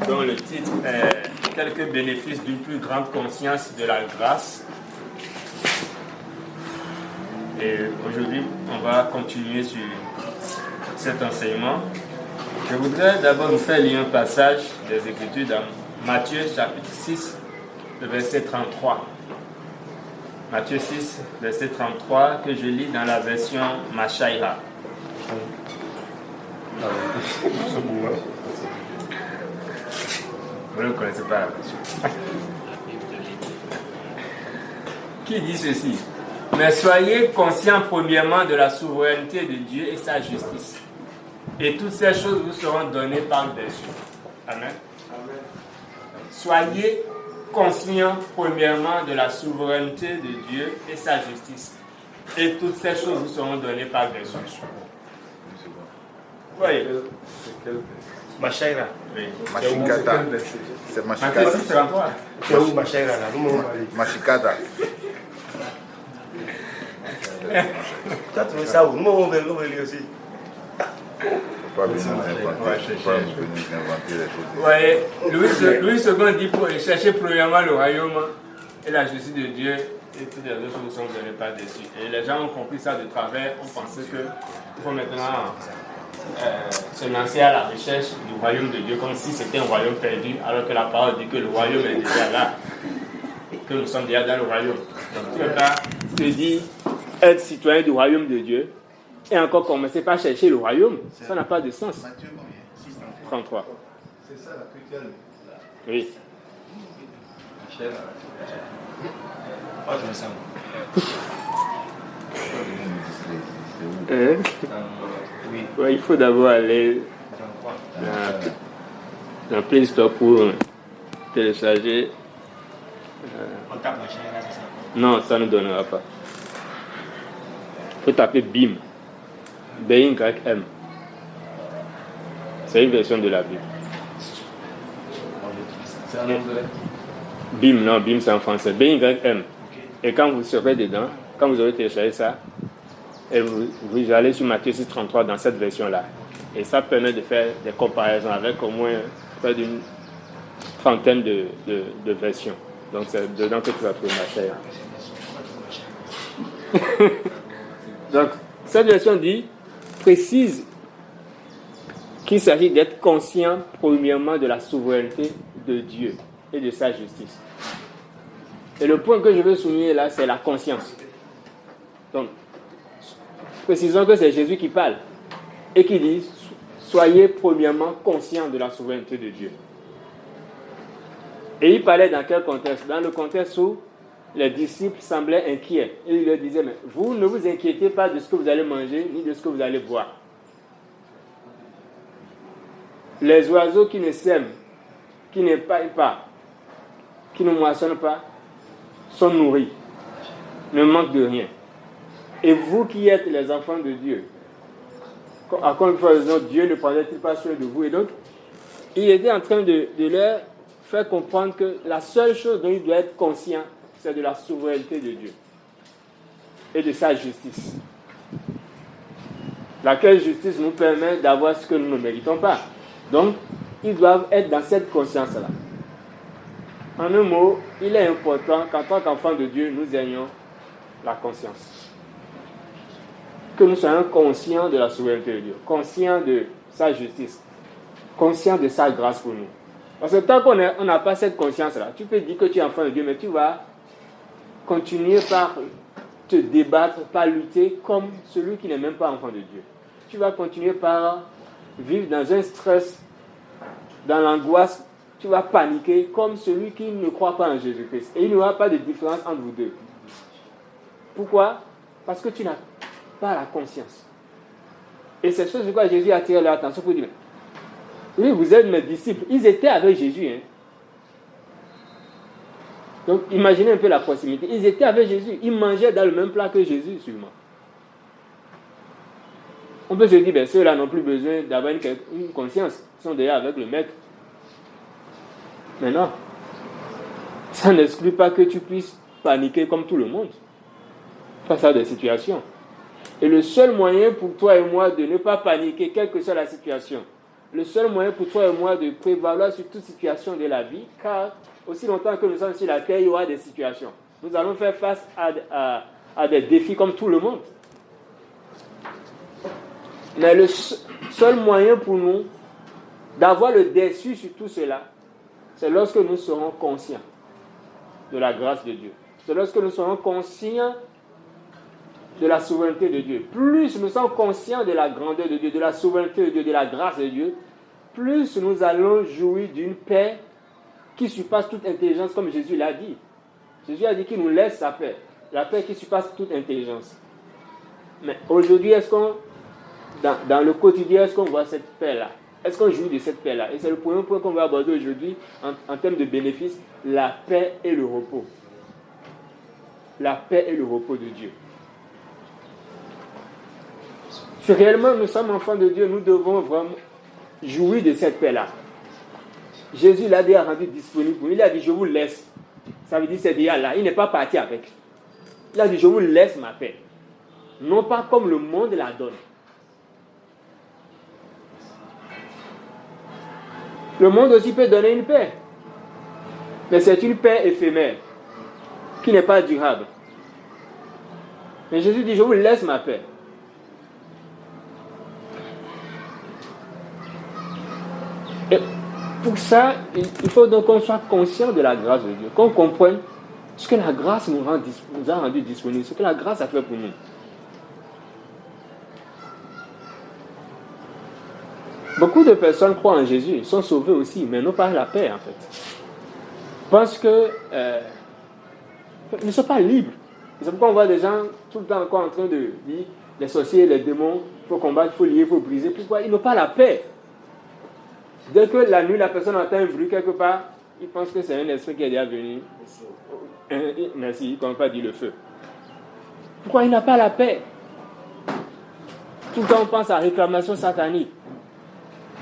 dont le titre est Quelques bénéfices d'une plus grande conscience de la grâce. Et aujourd'hui, on va continuer sur cet enseignement. Je voudrais d'abord vous faire lire un passage des Écritures dans Matthieu chapitre 6, le verset 33. Matthieu 6, verset 33, que je lis dans la version Machaïra. Vous ne connaissez pas la version. Qui dit ceci? Mais soyez conscients premièrement de la souveraineté de Dieu et sa justice. Et toutes ces choses vous seront données par-dessus. Amen. Amen. Soyez conscients premièrement de la souveraineté de Dieu et sa justice. Et toutes ces choses vous seront données par-dessus. Voyez. Machaïra. Oui. Machikata. C'est Machikata. C'est où Machaïra là? Machikata. Tu as trouvé ça où? Nous, on veut lire aussi. Pas besoin d'inventer les choses. Voyez, Louis II dit pour chercher premièrement le royaume et la justice de Dieu et toutes les autres choses sont données par-dessus. Et les gens ont compris ça de travers, ont pensé qu'il faut maintenant se lancer à la recherche du royaume de Dieu comme si c'était un royaume perdu, alors que la parole dit que le royaume est déjà là, que nous sommes déjà dans le royaume. Donc tu ne peux pas te dire être citoyen du royaume de Dieu et encore commencer par chercher le royaume. Ça n'a pas de sens. Matthieu combien? 33. C'est ça la chrétienne. Oui. Oui. Ouais, il faut d'abord aller dans Play Store pour télécharger. On tape Machaïra, c'est ça? Non, ça ne donnera pas. Il faut taper BIM. B-Y-M. C'est une version de la Bible. C'est en anglais. BIM, non, BIM c'est en français. B-Y-M. Et quand vous serez dedans, quand vous aurez téléchargé ça, et vous allez sur Matthieu 6,33 dans cette version-là. Et ça permet de faire des comparaisons avec au moins près d'une trentaine de versions. Donc c'est dedans que tu vas trouver Matthieu. Donc cette version précise qu'il s'agit d'être conscient premièrement de la souveraineté de Dieu et de sa justice. Et le point que je veux souligner là, c'est la conscience. Donc, précisons que c'est Jésus qui parle et qui dit « Soyez premièrement conscients de la souveraineté de Dieu ». Et il parlait dans quel contexte? Dans le contexte où les disciples semblaient inquiets. Et il leur disait « Mais vous ne vous inquiétez pas de ce que vous allez manger ni de ce que vous allez boire. Les oiseaux qui ne sèment, qui n'épaillent pas, qui ne moissonnent pas, sont nourris, ne manquent de rien. Et vous qui êtes les enfants de Dieu, à quoi une fois Dieu ne prendrait-il pas soin de vous? Et donc, il était en train de leur faire comprendre que la seule chose dont il doit être conscient, c'est de la souveraineté de Dieu et de sa justice. Laquelle justice nous permet d'avoir ce que nous ne méritons pas. Donc, ils doivent être dans cette conscience-là. En un mot, il est important qu'en tant qu'enfants de Dieu, nous ayons la conscience. Que nous soyons conscients de la souveraineté de Dieu, conscients de sa justice, conscients de sa grâce pour nous. Parce que tant qu'on n'a pas cette conscience-là, tu peux dire que tu es enfant de Dieu, mais tu vas continuer par te débattre, par lutter comme celui qui n'est même pas enfant de Dieu. Tu vas continuer par vivre dans un stress, dans l'angoisse. Tu vas paniquer comme celui qui ne croit pas en Jésus-Christ. Et il n'y aura pas de différence entre vous deux. Pourquoi? Parce que tu n'as pas la conscience. Et c'est ce sur quoi Jésus a attiré leur attention pour dire, oui, vous êtes mes disciples. Ils étaient avec Jésus. Donc, imaginez un peu la proximité. Ils étaient avec Jésus. Ils mangeaient dans le même plat que Jésus, sûrement. On peut se dire, ceux-là n'ont plus besoin d'avoir une conscience. Ils sont déjà avec le Maître. Mais non. Ça n'exclut pas que tu puisses paniquer comme tout le monde face à des situations. Et le seul moyen pour toi et moi de ne pas paniquer, quelle que soit la situation, le seul moyen pour toi et moi de prévaloir sur toute situation de la vie, car aussi longtemps que nous sommes sur la terre, il y aura des situations. Nous allons faire face à des défis comme tout le monde. Mais le seul moyen pour nous d'avoir le dessus sur tout cela, c'est lorsque nous serons conscients de la grâce de Dieu. C'est lorsque nous serons conscients de la souveraineté de Dieu. Plus nous sommes conscients de la grandeur de Dieu, de la souveraineté de Dieu, de la grâce de Dieu, plus nous allons jouir d'une paix qui surpasse toute intelligence, comme Jésus l'a dit. Jésus a dit qu'il nous laisse sa paix, la paix qui surpasse toute intelligence. Mais aujourd'hui, est-ce qu'on, dans le quotidien, est-ce qu'on voit cette paix-là? Est-ce qu'on jouit de cette paix-là? Et c'est le premier point qu'on va aborder aujourd'hui en termes de bénéfices, la paix et le repos. La paix et le repos de Dieu. Si réellement nous sommes enfants de Dieu, nous devons vraiment jouir de cette paix-là. Jésus l'a déjà rendu disponible. Il a dit, je vous laisse. Ça veut dire, c'est déjà là. Il n'est pas parti avec. Il a dit, je vous laisse ma paix. Non pas comme le monde la donne. Le monde aussi peut donner une paix. Mais c'est une paix éphémère, qui n'est pas durable. Mais Jésus dit, je vous laisse ma paix. Et pour ça, il faut donc qu'on soit conscient de la grâce de Dieu, qu'on comprenne ce que la grâce nous a rendu disponible, ce que la grâce a fait pour nous. Beaucoup de personnes croient en Jésus, sont sauvées aussi, mais n'ont pas la paix en fait. Parce que ils ne sont pas libres. C'est pourquoi on voit des gens tout le temps encore en train de dire les sorciers, les démons, il faut combattre, il faut lier, il faut briser. Pourquoi? Ils n'ont pas la paix. Dès que la nuit, la personne entend un bruit quelque part, il pense que c'est un esprit qui est déjà venu. Merci, il ne commence pas à dire le feu. Pourquoi il n'a pas la paix? Tout le temps, on pense à réclamation satanique.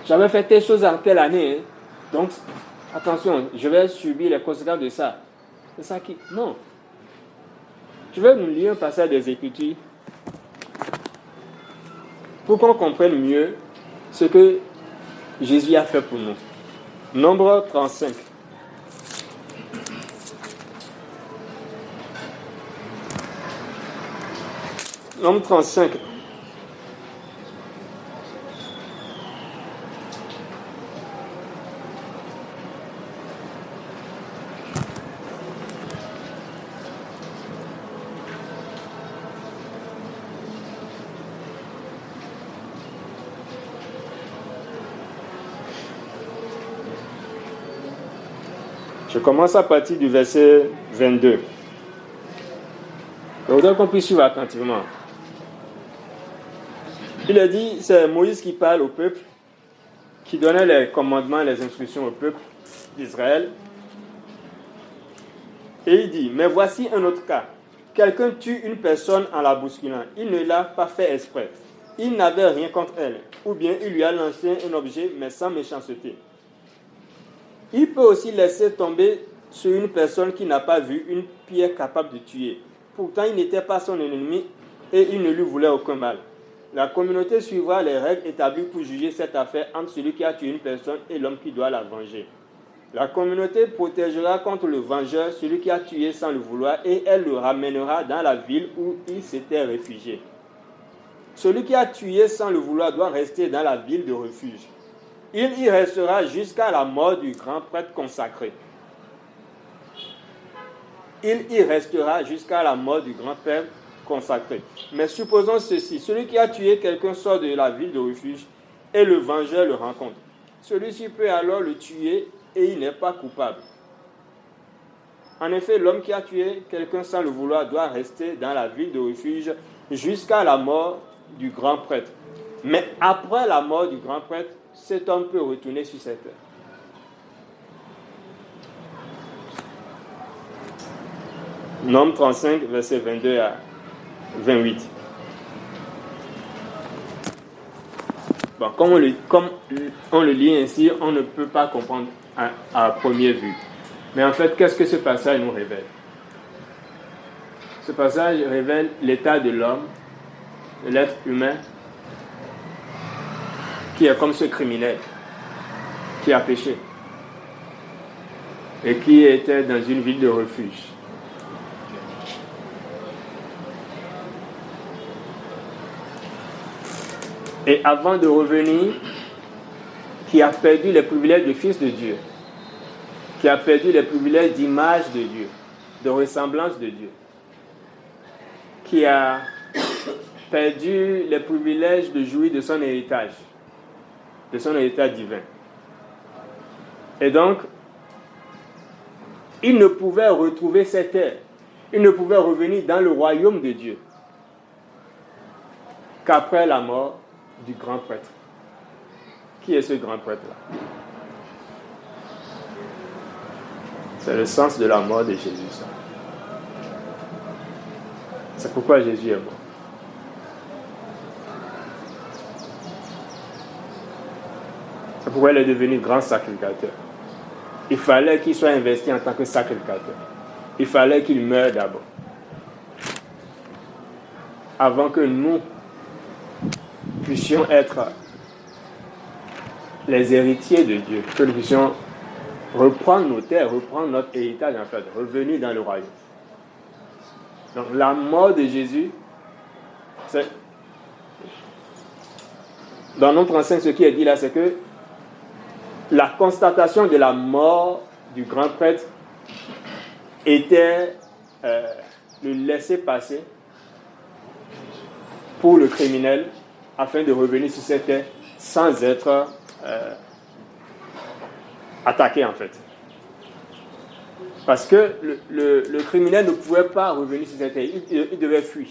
J'avais fait telle chose en telle année, donc attention, je vais subir les conséquences de ça. C'est ça qui... Non. Je vais nous lire un passage des Écritures pour qu'on comprenne mieux ce que Jésus a fait pour nous. Nombre 35. Nombre 35. Je commence à partir du verset 22. Je voudrais qu'on puisse suivre attentivement. Il a dit, c'est Moïse qui parle au peuple, qui donnait les commandements, les instructions au peuple d'Israël. Et il dit, mais voici un autre cas. Quelqu'un tue une personne en la bousculant. Il ne l'a pas fait exprès. Il n'avait rien contre elle. Ou bien il lui a lancé un objet, mais sans méchanceté. Il peut aussi laisser tomber sur une personne qui n'a pas vu une pierre capable de tuer. Pourtant, il n'était pas son ennemi et il ne lui voulait aucun mal. La communauté suivra les règles établies pour juger cette affaire entre celui qui a tué une personne et l'homme qui doit la venger. La communauté protégera contre le vengeur celui qui a tué sans le vouloir et elle le ramènera dans la ville où il s'était réfugié. Celui qui a tué sans le vouloir doit rester dans la ville de refuge. Il y restera jusqu'à la mort du grand prêtre consacré. Il y restera jusqu'à la mort du grand prêtre consacré. Mais supposons ceci, celui qui a tué quelqu'un sort de la ville de refuge et le vengeur le rencontre. Celui-ci peut alors le tuer et il n'est pas coupable. En effet, l'homme qui a tué quelqu'un sans le vouloir doit rester dans la ville de refuge jusqu'à la mort du grand prêtre. Mais après la mort du grand prêtre, cet homme peut retourner sur cette terre. Nombre 35, verset 22 à 28. Bon, comme on le lit ainsi, on ne peut pas comprendre à première vue. Mais en fait, qu'est-ce que ce passage nous révèle? Ce passage révèle l'état de l'homme, de l'être humain, qui est comme ce criminel. qui a péché et qui était dans une ville de refuge. Et avant de revenir, qui a perdu les privilèges de fils de Dieu, qui a perdu les privilèges d'image de Dieu, de ressemblance de Dieu, qui a perdu les privilèges de jouir de son héritage divin. Et donc, il ne pouvait retrouver cette terre, il ne pouvait revenir dans le royaume de Dieu qu'après la mort du grand prêtre. Qui est ce grand prêtre-là? C'est le sens de la mort de Jésus, ça. C'est pourquoi Jésus est mort. C'est pourquoi il est devenu grand sacrificateur. Il fallait qu'il soit investi en tant que sacrificateur. Il fallait qu'il meure d'abord. Avant que nous puissions être les héritiers de Dieu, que nous puissions reprendre nos terres, reprendre notre héritage en fait, revenir dans le royaume. Donc la mort de Jésus, c'est... Dans notre enseignement, ce qui est dit là, c'est que la constatation de la mort du grand prêtre était le laisser passer pour le criminel afin de revenir sur cette terre sans être attaqué en fait. Parce que le criminel ne pouvait pas revenir sur cette terre, il devait fuir.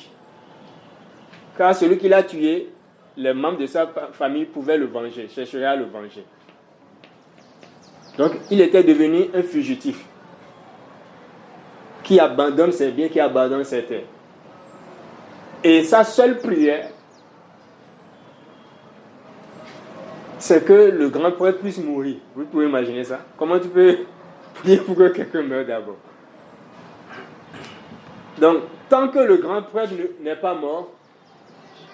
Car celui qui l'a tué, les membres de sa famille pouvaient le venger, chercheraient à le venger. Donc il était devenu un fugitif qui abandonne ses biens, qui abandonne ses terres. Et sa seule prière, c'est que le grand prêtre puisse mourir. Vous pouvez imaginer ça? Comment tu peux prier pour que quelqu'un meure d'abord? Donc, tant que le grand prêtre n'est pas mort,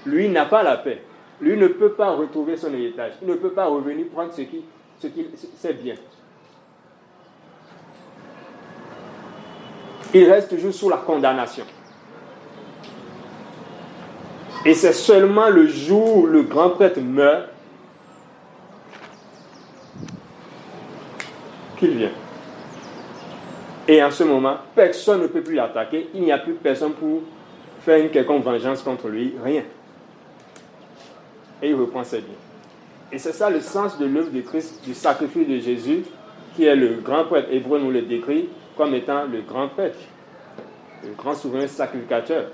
lui n'a pas la paix. Lui ne peut pas retrouver son héritage. Il ne peut pas revenir prendre ce qu'il sait bien. Il reste toujours sous la condamnation. Et c'est seulement le jour où le grand prêtre meurt qu'il vient. Et en ce moment, personne ne peut plus l'attaquer. Il n'y a plus personne pour faire une quelconque vengeance contre lui. Rien. Et il reprend ses biens. Et c'est ça le sens de l'œuvre de Christ, du sacrifice de Jésus, qui est le grand prêtre. Hébreu nous le décrit comme étant le grand prêtre, le grand souverain sacrificateur.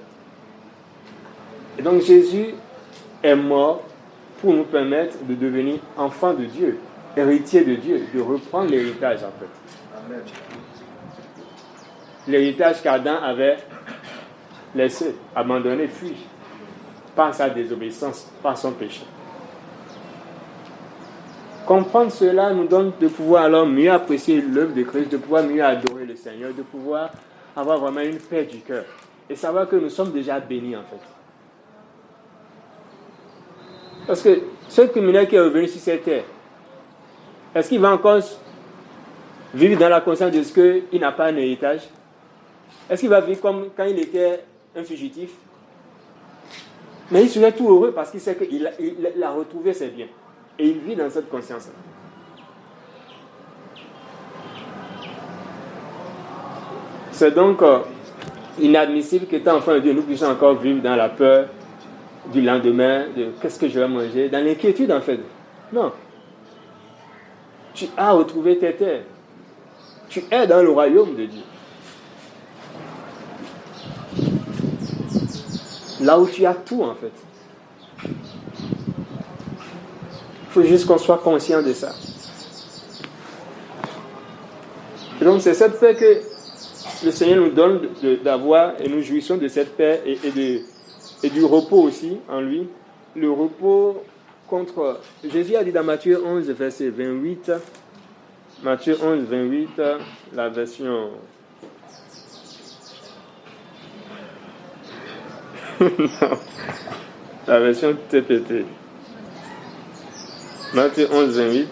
Et donc Jésus est mort pour nous permettre de devenir enfants de Dieu, héritiers de Dieu, de reprendre l'héritage en fait. Amen. L'héritage qu'Adam avait laissé, abandonné, fui, par sa désobéissance, par son péché. Comprendre cela nous donne de pouvoir alors mieux apprécier l'œuvre de Christ, de pouvoir mieux adorer le Seigneur, de pouvoir avoir vraiment une paix du cœur et savoir que nous sommes déjà bénis en fait. Parce que ce criminel qui est revenu sur cette terre, est-ce qu'il va encore vivre dans la conscience de ce qu'il n'a pas un héritage? Est-ce qu'il va vivre comme quand il était un fugitif? Mais il serait tout heureux parce qu'il sait qu'il a retrouvé ses biens. Et il vit dans cette conscience-là. C'est donc inadmissible qu'étant enfant de Dieu, nous puissions encore vivre dans la peur du lendemain, de qu'est-ce que je vais manger, dans l'inquiétude en fait. Non. Tu as retrouvé tes terres. Tu es dans le royaume de Dieu. Là où tu as tout en fait. Il faut juste qu'on soit conscient de ça. Et donc c'est cette paix que le Seigneur nous donne d'avoir et nous jouissons de cette paix et du repos aussi en lui. Le repos contre... Jésus a dit dans Matthieu 11, verset 28, Matthieu 11, 28, la version... la version TPT. Matthieu 11, 28.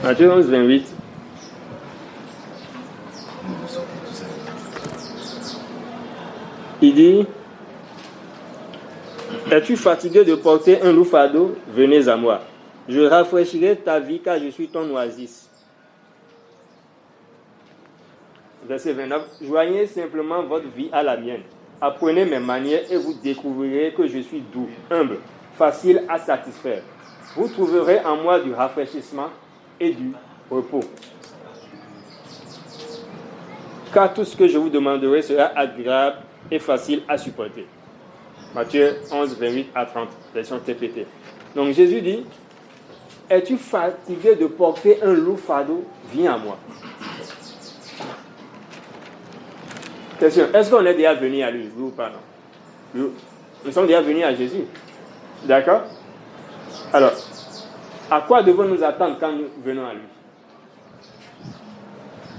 Matthieu 11, 28. Il dit, es-tu fatigué de porter un lourd fardeau? Venez à moi. Je rafraîchirai ta vie car je suis ton oasis. Verset 29. Joignez simplement votre vie à la mienne. Apprenez mes manières et vous découvrirez que je suis doux, humble, facile à satisfaire. Vous trouverez en moi du rafraîchissement et du repos. Car tout ce que je vous demanderai sera agréable et facile à supporter. Matthieu 11, 28 à 30, version TPT. Donc Jésus dit, es-tu fatigué de porter un lourd fardeau? Viens à moi. Question, est-ce qu'on est déjà venu à lui, oui ou pas? Non. Nous sommes déjà venus à Jésus. D'accord? Alors, à quoi devons-nous attendre quand nous venons à lui?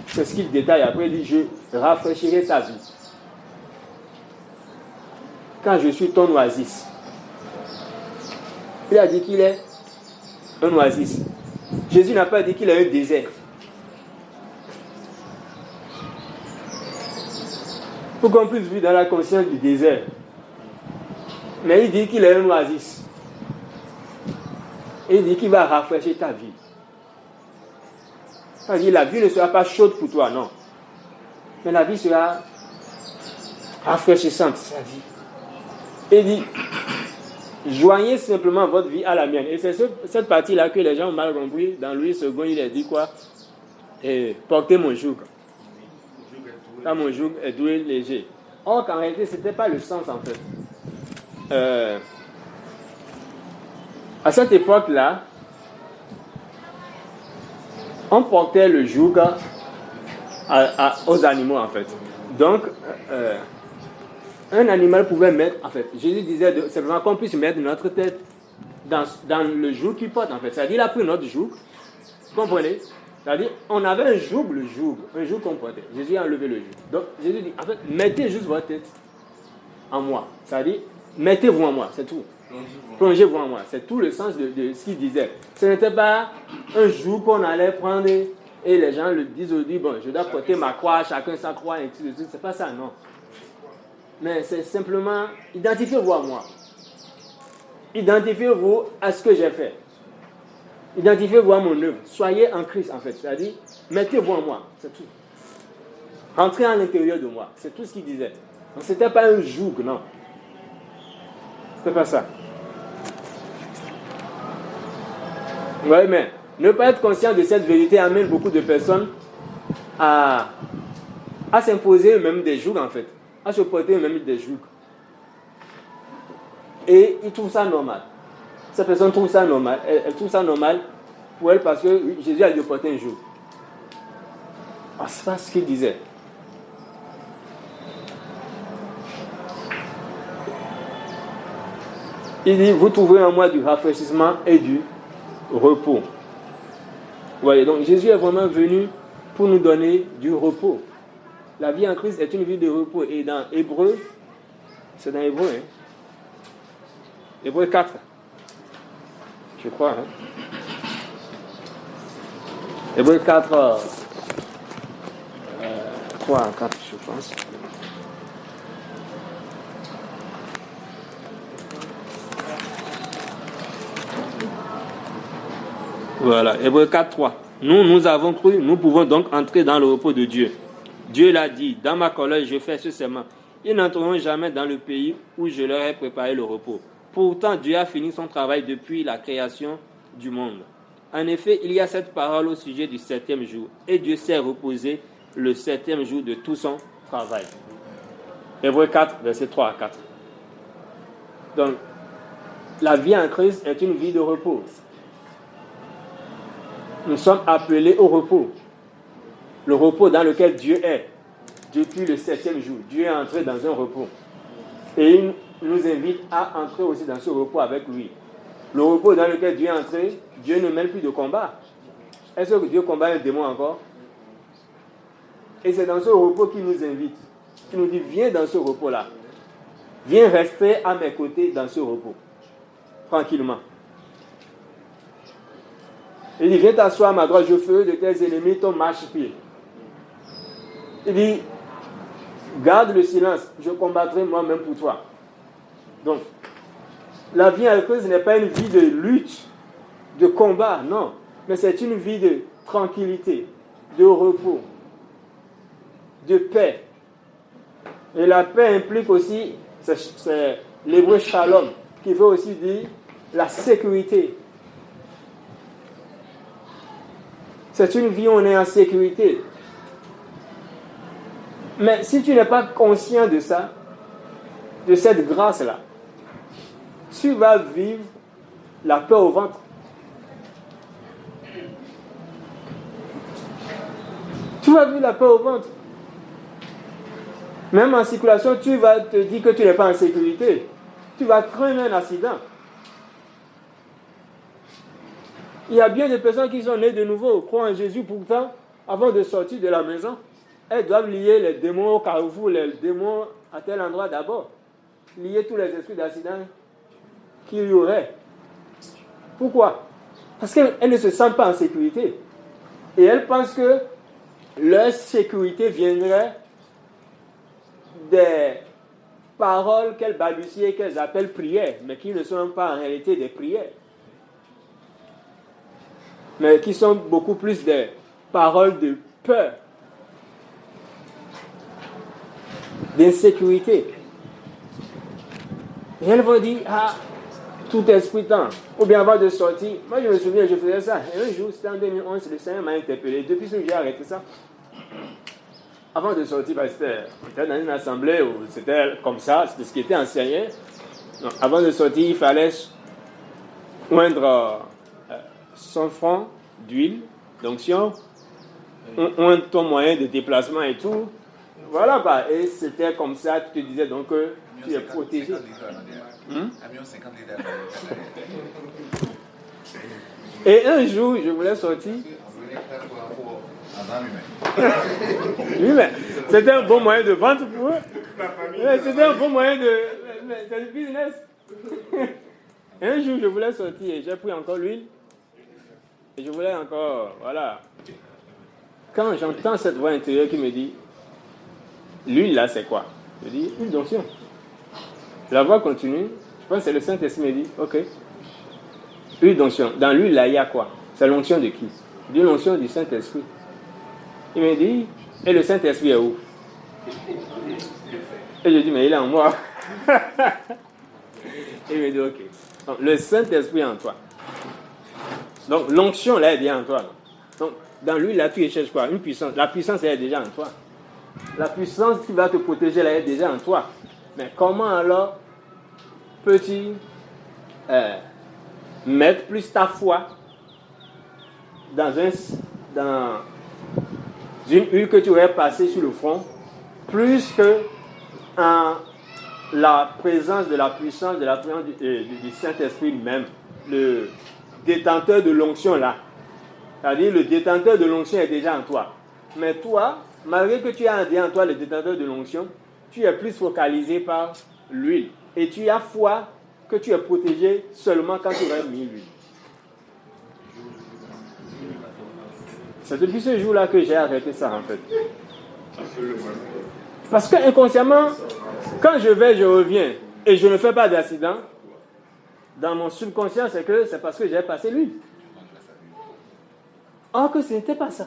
C'est ce qu'il détaille après, il dit, je rafraîchirai ta vie. Quand je suis ton oasis. Il a dit qu'il est un oasis. Jésus n'a pas dit qu'il est un désert. Pour qu'on puisse vivre dans la conscience du désert. Mais il dit qu'il est un oasis. Et il dit qu'il va rafraîchir ta vie. C'est-à-dire la vie ne sera pas chaude pour toi, non. Mais la vie sera rafraîchissante. Et il dit, joignez simplement votre vie à la mienne. Et c'est cette partie-là que les gens ont mal compris. Dans Louis II, il a dit quoi? Portez mon joug. Quand mon joug est doux et léger. Or qu'en réalité, ce n'était pas le sens en fait. À cette époque-là, on portait le joug aux animaux en fait. Donc, un animal pouvait mettre, en fait, Jésus disait simplement qu'on puisse mettre notre tête dans le joug qu'il porte en fait. C'est-à-dire, il a pris notre joug, vous comprenez? C'est-à-dire, on avait un joug qu'on portait. Jésus a enlevé le joug. Donc, Jésus dit, en fait, mettez juste votre tête en moi. C'est-à-dire, mettez-vous en moi, c'est tout. Plongez-vous en moi. C'est tout le sens de ce qu'il disait. Ce n'était pas un joug qu'on allait prendre et les gens le disent aujourd'hui, bon, je dois porter ma croix, chacun sa croix, et tout de suite. C'est pas ça, non. Mais c'est simplement, identifiez-vous à moi. Identifiez-vous à ce que j'ai fait. Identifiez-vous à mon œuvre. Soyez en Christ, en fait. C'est-à-dire, mettez-vous en moi. C'est tout. Entrez à l'intérieur de moi. C'est tout ce qu'il disait. Donc, ce n'était pas un joug, non. Ce n'était pas ça. Oui, mais ne pas être conscient de cette vérité amène beaucoup de personnes à s'imposer eux-mêmes des jougs, en fait. À se porter eux-mêmes des jougs. Et ils trouvent ça normal. Ces personnes trouvent ça normal. Elles trouvent ça normal pour elles parce que Jésus a dû porter un joug. Ah, c'est pas ce qu'il disait. Il dit, vous trouverez en moi du rafraîchissement et du repos. Vous voyez, donc Jésus est vraiment venu pour nous donner du repos. La vie en Christ est une vie de repos. Et dans Hébreu, c'est dans Hébreu, hein? Hébreu 4, je crois. Hein? Hébreu 4, 3 à 4, je pense. Voilà, Hébreu 4, 3. Nous avons cru, nous pouvons donc entrer dans le repos de Dieu. Dieu l'a dit, dans ma colère, je fais ce serment. Ils n'entreront jamais dans le pays où je leur ai préparé le repos. Pourtant, Dieu a fini son travail depuis la création du monde. En effet, il y a cette parole au sujet du 7e jour. Et Dieu s'est reposé le 7e jour de tout son travail. Hébreu 4, versets 3 à 4. Donc, la vie en Christ est une vie de repos. Nous sommes appelés au repos. Le repos dans lequel Dieu est. Depuis le 7e jour, Dieu est entré dans un repos. Et il nous invite à entrer aussi dans ce repos avec lui. Le repos dans lequel Dieu est entré, Dieu ne mène plus de combat. Est-ce que Dieu combat un démon encore? Et c'est dans ce repos qu'il nous invite. Il nous dit, viens dans ce repos-là. Viens rester à mes côtés dans ce repos. Tranquillement. Il dit, viens t'asseoir à ma droite, je ferai de tes ennemis ton marchepied. Il dit, garde le silence, je combattrai moi-même pour toi. Donc, la vie en Christ n'est pas une vie de lutte, de combat, non. Mais c'est une vie de tranquillité, de repos, de paix. Et la paix implique aussi, c'est l'hébreu shalom, qui veut aussi dire la sécurité. C'est une vie où on est en sécurité. Mais si tu n'es pas conscient de ça, de cette grâce-là, tu vas vivre la peur au ventre. Tu vas vivre la peur au ventre. Même en circulation, tu vas te dire que tu n'es pas en sécurité. Tu vas craindre un accident. Il y a bien des personnes qui sont nées de nouveau, croient en Jésus, pourtant, avant de sortir de la maison, elles doivent lier les démons au carrefour, les démons à tel endroit d'abord. Lier tous les esprits d'accident qu'il y aurait. Pourquoi? Parce qu'elles ne se sentent pas en sécurité. Et elles pensent que leur sécurité viendrait des paroles qu'elles balbutient, qu'elles appellent prières, mais qui ne sont pas en réalité des prières. Mais qui sont beaucoup plus des paroles de peur, d'insécurité. Et elles vont dire, tout esprit temps. Ou bien avant de sortir, moi je me souviens, je faisais ça. Et un jour, c'était en 2011, le Seigneur m'a interpellé. Depuis que j'ai arrêté ça, avant de sortir, parce que c'était dans une assemblée où c'était comme ça, c'était ce qui était enseigné. Donc, avant de sortir, il fallait oindre son front d'huile, d'onction, oindre ton moyen de déplacement et tout. Voilà, bah, et c'était comme ça, tu te disais donc que tu es protégé. Et un jour, je voulais sortir. Oui, mais c'était un bon moyen de vente pour eux. C'était un bon moyen de... C'est du business. Et un jour, je voulais sortir et j'ai pris encore l'huile. Et je voulais encore... Voilà. Quand j'entends cette voix intérieure qui me dit, l'huile là, c'est quoi? Je dis, huile d'onction. La voix continue. Je pense que c'est le Saint-Esprit qui me dit, ok. Huile d'onction. Dans l'huile là, il y a quoi? C'est l'onction de qui? De l'onction du Saint-Esprit. Il me dit, et le Saint-Esprit est où? Et je dis, mais il est en moi. Il me dit, ok. Donc, le Saint-Esprit est en toi. Donc, l'onction là est déjà en toi. Donc, dans lui, là, tu cherches quoi? Une puissance. La puissance, elle est déjà en toi. La puissance qui va te protéger, là, est déjà en toi. Mais comment alors peux-tu mettre plus ta foi dans une huile que tu aurais passée sur le front, plus que en la présence de la puissance du Saint-Esprit lui-même, le détenteur de l'onction là. C'est-à-dire le détenteur de l'onction est déjà en toi. Mais toi, malgré que tu as déjà en toi le détenteur de l'onction, tu es plus focalisé par l'huile. Et tu as foi que tu es protégé seulement quand tu aurais mis l'huile. C'est depuis ce jour-là que j'ai arrêté ça en fait. Parce que inconsciemment, quand je vais, je reviens et je ne fais pas d'accident, dans mon subconscient, c'est parce que j'ai passé l'huile. Or que ce n'était pas ça.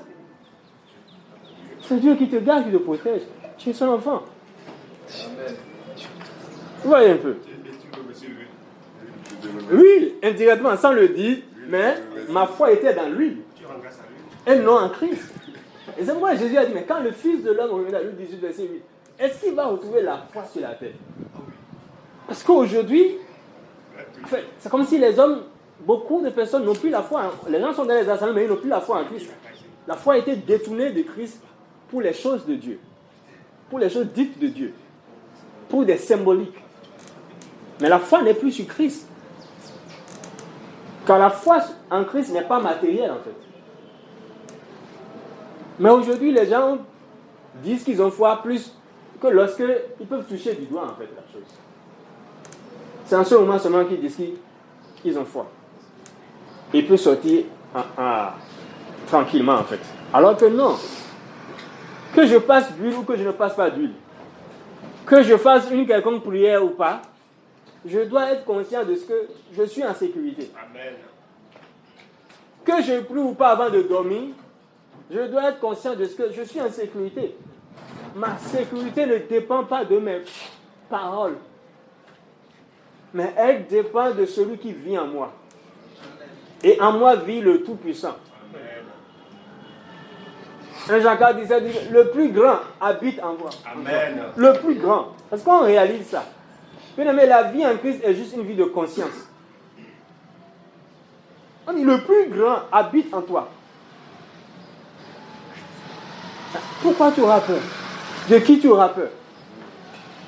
C'est Dieu qui te garde, qui te protège. Tu es son enfant. Vous voyez un peu. Oui, indirectement, sans le dire, mais ma foi était dans lui. Et non en Christ. Et c'est pourquoi Jésus a dit, mais quand le Fils de l'homme reviendra, Luc 18, verset 8, est-ce qu'il va retrouver la foi sur la terre? Parce qu'aujourd'hui, en fait, c'est comme si les hommes, beaucoup de personnes n'ont plus la foi. Les gens sont dans les assemblées, mais ils n'ont plus la foi en Christ. La foi a été détournée de Christ pour les choses de Dieu, pour les choses dites de Dieu, pour des symboliques. Mais la foi n'est plus sur Christ. Car la foi en Christ n'est pas matérielle en fait. Mais aujourd'hui, les gens disent qu'ils ont foi plus que lorsqu'ils peuvent toucher du doigt en fait la chose. C'est en ce moment seulement qu'ils disent qu'ils ont foi. Il peut sortir tranquillement en fait. Alors que non. Que je passe d'huile ou que je ne passe pas d'huile, que je fasse une quelconque prière ou pas, je dois être conscient de ce que je suis en sécurité. Amen. Que je prie ou pas avant de dormir, je dois être conscient de ce que je suis en sécurité. Ma sécurité ne dépend pas de mes paroles, mais elle dépend de celui qui vit en moi. Et en moi vit le Tout-Puissant. Un Jean 4 disait, le plus grand habite en moi. Amen. Le plus grand. Parce qu'on réalise ça. Mais la vie en Christ est juste une vie de conscience. On dit, le plus grand habite en toi. Pourquoi tu auras peur? De qui tu auras peur?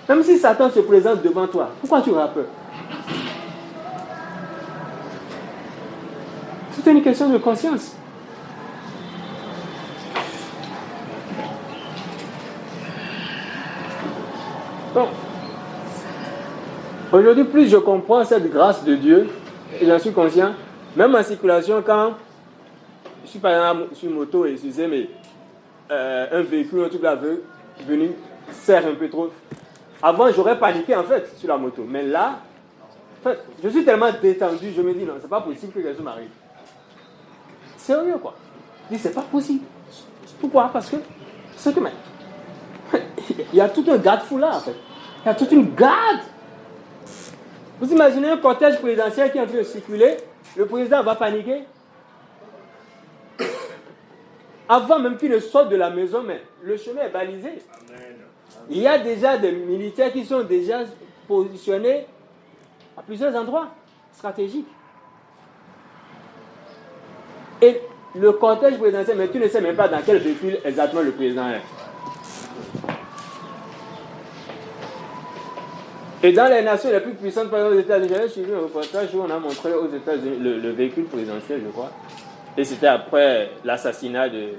Même si Satan se présente devant toi, pourquoi tu auras peur? C'est une question de conscience. Donc, aujourd'hui, plus je comprends cette grâce de Dieu, et j'en suis conscient, même en circulation, quand je suis par exemple sur moto et je sais, mais un véhicule, un truc là, veut venir, serre un peu trop. Avant, j'aurais paniqué en fait sur la moto. Mais là, en fait, je suis tellement détendu, je me dis non, c'est pas possible que quelque chose m'arrive. Sérieux quoi. Je dis c'est pas possible. Pourquoi? Parce que mais, il y a tout un garde-fou là en fait. Il y a toute une garde. Vous imaginez un cortège présidentiel qui est en train de circuler, le président va paniquer. Avant même qu'il ne sorte de la maison, mais le chemin est balisé. Amen. Il y a déjà des militaires qui sont déjà positionnés à plusieurs endroits stratégiques. Et le cortège présidentiel, mais tu ne sais même pas dans quel véhicule exactement le président est. Et dans les nations les plus puissantes, par exemple aux États-Unis, j'avais suivi un reportage où on a montré aux États-Unis le véhicule présidentiel, je crois. Et c'était après l'assassinat de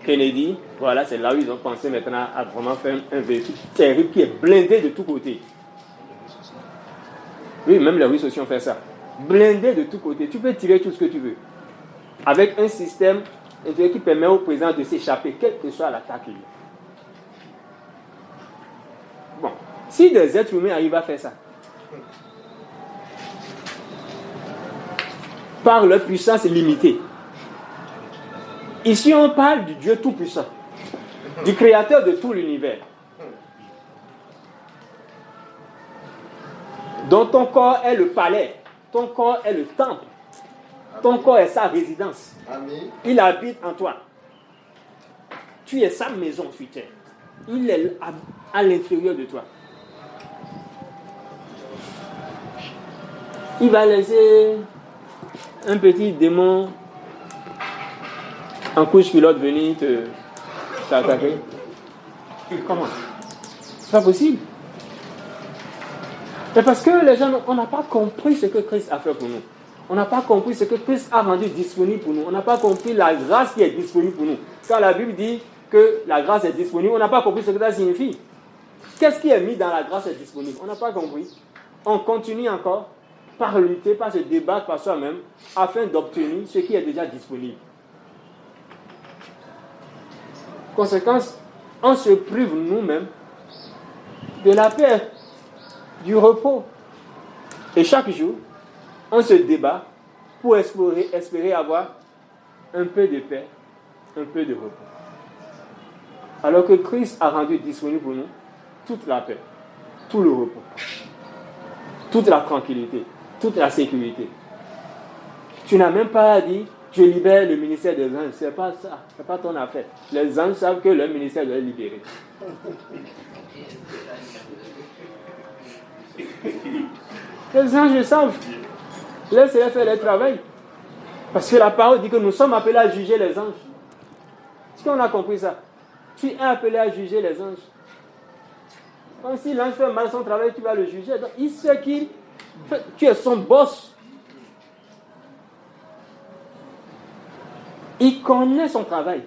Kennedy. Voilà, c'est là où ils ont pensé maintenant à vraiment faire un véhicule terrible qui est blindé de tous côtés. Oui, même les Russes aussi ont fait ça. Blindé de tous côtés. Tu peux tirer tout ce que tu veux. Avec un système qui permet au président de s'échapper, quelle que soit l'attaque. Bon, si des êtres humains arrivent à faire ça, par leur puissance limitée. Ici, on parle du Dieu Tout-Puissant, du Créateur de tout l'univers, dont ton corps est le palais, ton corps est le temple, ton corps est sa résidence. Amen. Il habite en toi. Tu es sa maison sur terre. Il est à l'intérieur de toi. Il va laisser un petit démon en couche pilote venir t'attaquer. Comment? C'est pas possible. C'est parce que les gens, on n'a pas compris ce que Christ a fait pour nous. On n'a pas compris ce que Christ a rendu disponible pour nous. On n'a pas compris la grâce qui est disponible pour nous. Quand la Bible dit que la grâce est disponible, on n'a pas compris ce que ça signifie. Qu'est-ce qui est mis dans la grâce est disponible? On n'a pas compris. On continue encore par lutter, par se débattre par soi-même, afin d'obtenir ce qui est déjà disponible. Conséquence, on se prive nous-mêmes de la paix, du repos. Et chaque jour, on se débat pour espérer avoir un peu de paix, un peu de repos. Alors que Christ a rendu disponible pour nous toute la paix, tout le repos, toute la tranquillité, toute la sécurité. Tu n'as même pas dit, je libère le ministère des anges. C'est pas ça, c'est pas ton affaire. Les anges savent que leur ministère doit être libéré. Les anges savent. Laissez-les faire leur travail. Parce que la parole dit que nous sommes appelés à juger les anges. Est-ce qu'on a compris ça? Tu es appelé à juger les anges. Quand si l'ange fait mal son travail, tu vas le juger. Donc, il sait qu'il... Tu es son boss. Il connaît son travail.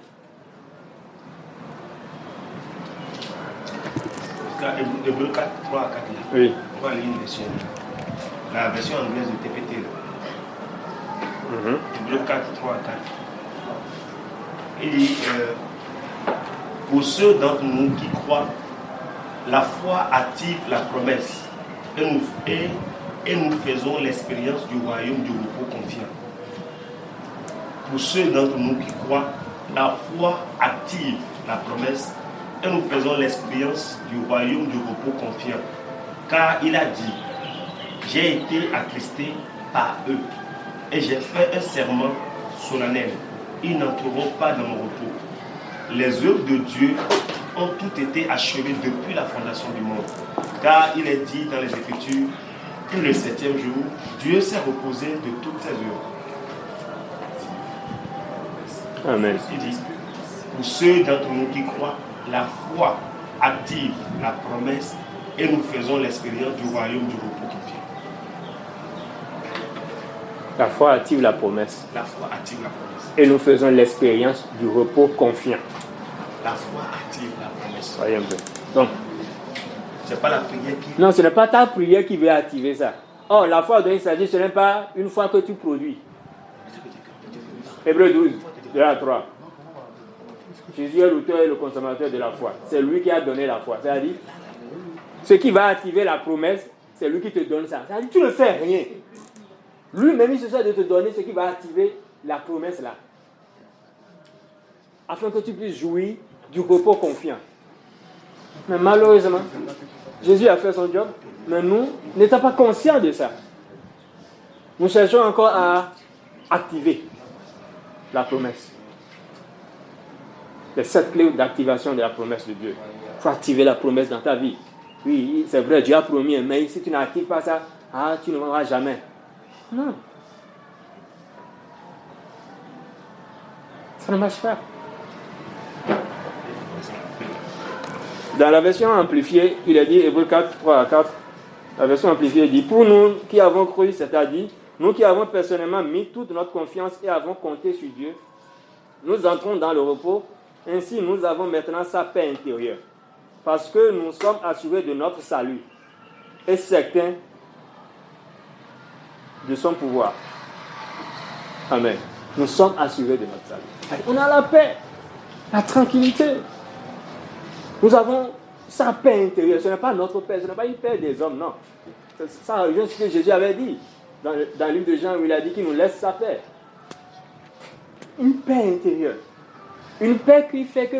Hébreux 4, 3 à 4. Oui. On va lire une version. La version anglaise de TPT. Hébreux 4, 3 à 4. Il dit, pour ceux d'entre nous qui croient, la foi active la promesse et nous faisons l'expérience du royaume du repos confiant. Pour ceux d'entre nous qui croient, la foi active la promesse et nous faisons l'expérience du royaume du repos confiant. Car il a dit, j'ai été attristé par eux et j'ai fait un serment solennel. Ils n'entreront pas dans mon repos. Les œuvres de Dieu ont toutes été achevées depuis la fondation du monde. Car il est dit dans les Écritures que le 7e jour, Dieu s'est reposé de toutes ses œuvres. Amen. Il dit, pour ceux d'entre nous qui croient, la foi active la promesse et nous faisons l'expérience du royaume du repos confiant. La foi active la promesse. La foi active la promesse. Et nous faisons l'expérience du repos confiant. La foi active la promesse. Voyez un peu. Donc, c'est pas la prière qui... non, ce n'est pas ta prière qui va activer ça. Oh, la foi dont il s'agit, ce n'est pas une foi que tu produis. Hébreux 12, 2 à 3. Jésus est l'auteur et le consommateur de la foi. C'est lui qui a donné la foi. C'est-à-dire, ce qui va activer la promesse, c'est lui qui te donne ça. C'est-à-dire, tu ne fais rien. Lui-même, il se sert de te donner ce qui va activer la promesse là. Afin que tu puisses jouir du repos confiant. Mais malheureusement, Jésus a fait son job, mais nous n'étions pas conscients de ça. Nous cherchons encore à activer la promesse. Les 7 clés d'activation de la promesse de Dieu. Il faut activer la promesse dans ta vie. Oui, c'est vrai, Dieu a promis, mais si tu n'actives pas ça, tu ne l'auras jamais. Non. Ça ne marche pas. Dans la version amplifiée, il est dit, Hébreux 4, 3 à 4, la version amplifiée dit, pour nous qui avons cru, c'est-à-dire, nous qui avons personnellement mis toute notre confiance et avons compté sur Dieu, nous entrons dans le repos, ainsi nous avons maintenant sa paix intérieure, parce que nous sommes assurés de notre salut et certains de son pouvoir. Amen. Nous sommes assurés de notre salut. On a la paix, la tranquillité. Nous avons sa paix intérieure. Ce n'est pas notre paix, ce n'est pas une paix des hommes, non. Ça rejoint ce que Jésus avait dit dans le livre de Jean où il a dit qu'il nous laisse sa paix. Une paix intérieure. Une paix qui fait que,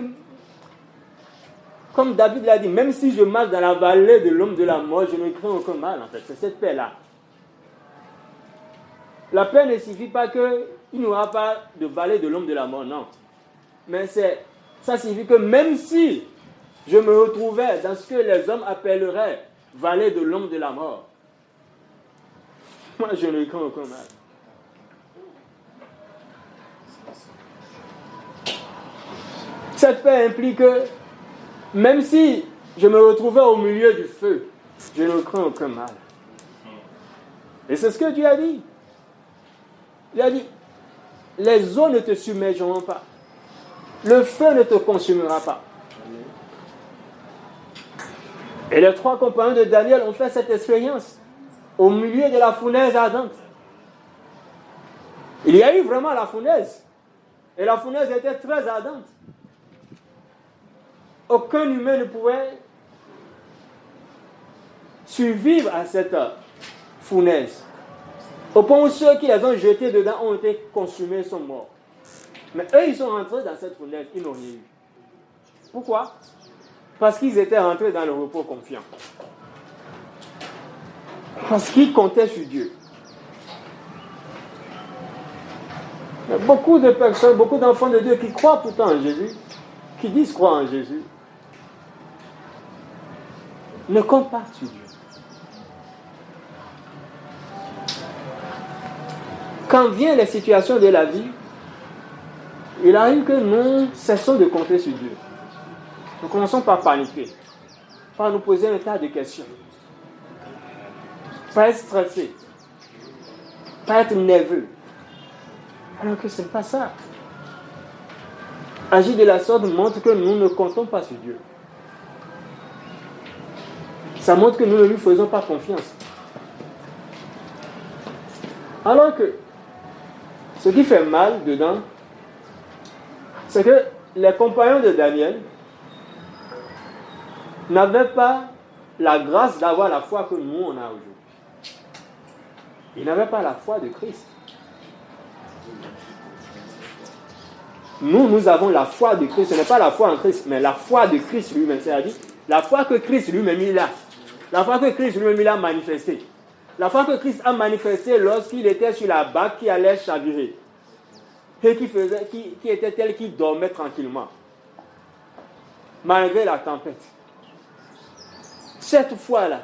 comme David l'a dit, même si je marche dans la vallée de l'ombre de la mort, je ne crains aucun mal, en fait. C'est cette paix-là. La paix ne signifie pas qu'il n'y aura pas de vallée de l'ombre de la mort, non. Mais ça signifie que même si je me retrouvais dans ce que les hommes appelleraient vallée de l'ombre de la mort, moi je ne crains aucun mal. Cette paix implique que même si je me retrouvais au milieu du feu, je ne crains aucun mal. Et c'est ce que Dieu a dit. Il a dit, les eaux ne te submergeront pas. Le feu ne te consumera pas. Et les 3 compagnons de Daniel ont fait cette expérience au milieu de la fournaise ardente. Il y a eu vraiment la fournaise. Et la fournaise était très ardente. Aucun humain ne pouvait survivre à cette fournaise. Au point où ceux qui les ont jetés dedans ont été consumés, sont morts. Mais eux, ils sont rentrés dans cette fournaise, ils n'ont rien eu. Pourquoi? Parce qu'ils étaient rentrés dans le repos confiant. Parce qu'ils comptaient sur Dieu. Il y a beaucoup de personnes, beaucoup d'enfants de Dieu qui croient pourtant en Jésus, qui disent croire en Jésus, ne comptent pas sur Dieu. Quand viennent les situations de la vie, il arrive que nous cessons de compter sur Dieu. Nous commençons par paniquer, par nous poser un tas de questions, par être stressé, par être nerveux. Alors que ce n'est pas ça. Agir de la sorte montre que nous ne comptons pas sur Dieu. Ça montre que nous ne lui faisons pas confiance. Alors que Ce qui fait mal dedans, c'est que les compagnons de Daniel n'avaient pas la grâce d'avoir la foi que nous, on a aujourd'hui. Ils n'avaient pas la foi de Christ. Nous avons la foi de Christ. Ce n'est pas la foi en Christ, mais la foi de Christ lui-même. C'est-à-dire, la foi que Christ lui-même il a. La foi que Christ lui-même il a manifestée. La foi que Christ a manifestée lorsqu'il était sur la barque qui allait chavirer. Et qui était tel qu'il dormait tranquillement. Malgré la tempête. Cette foi-là,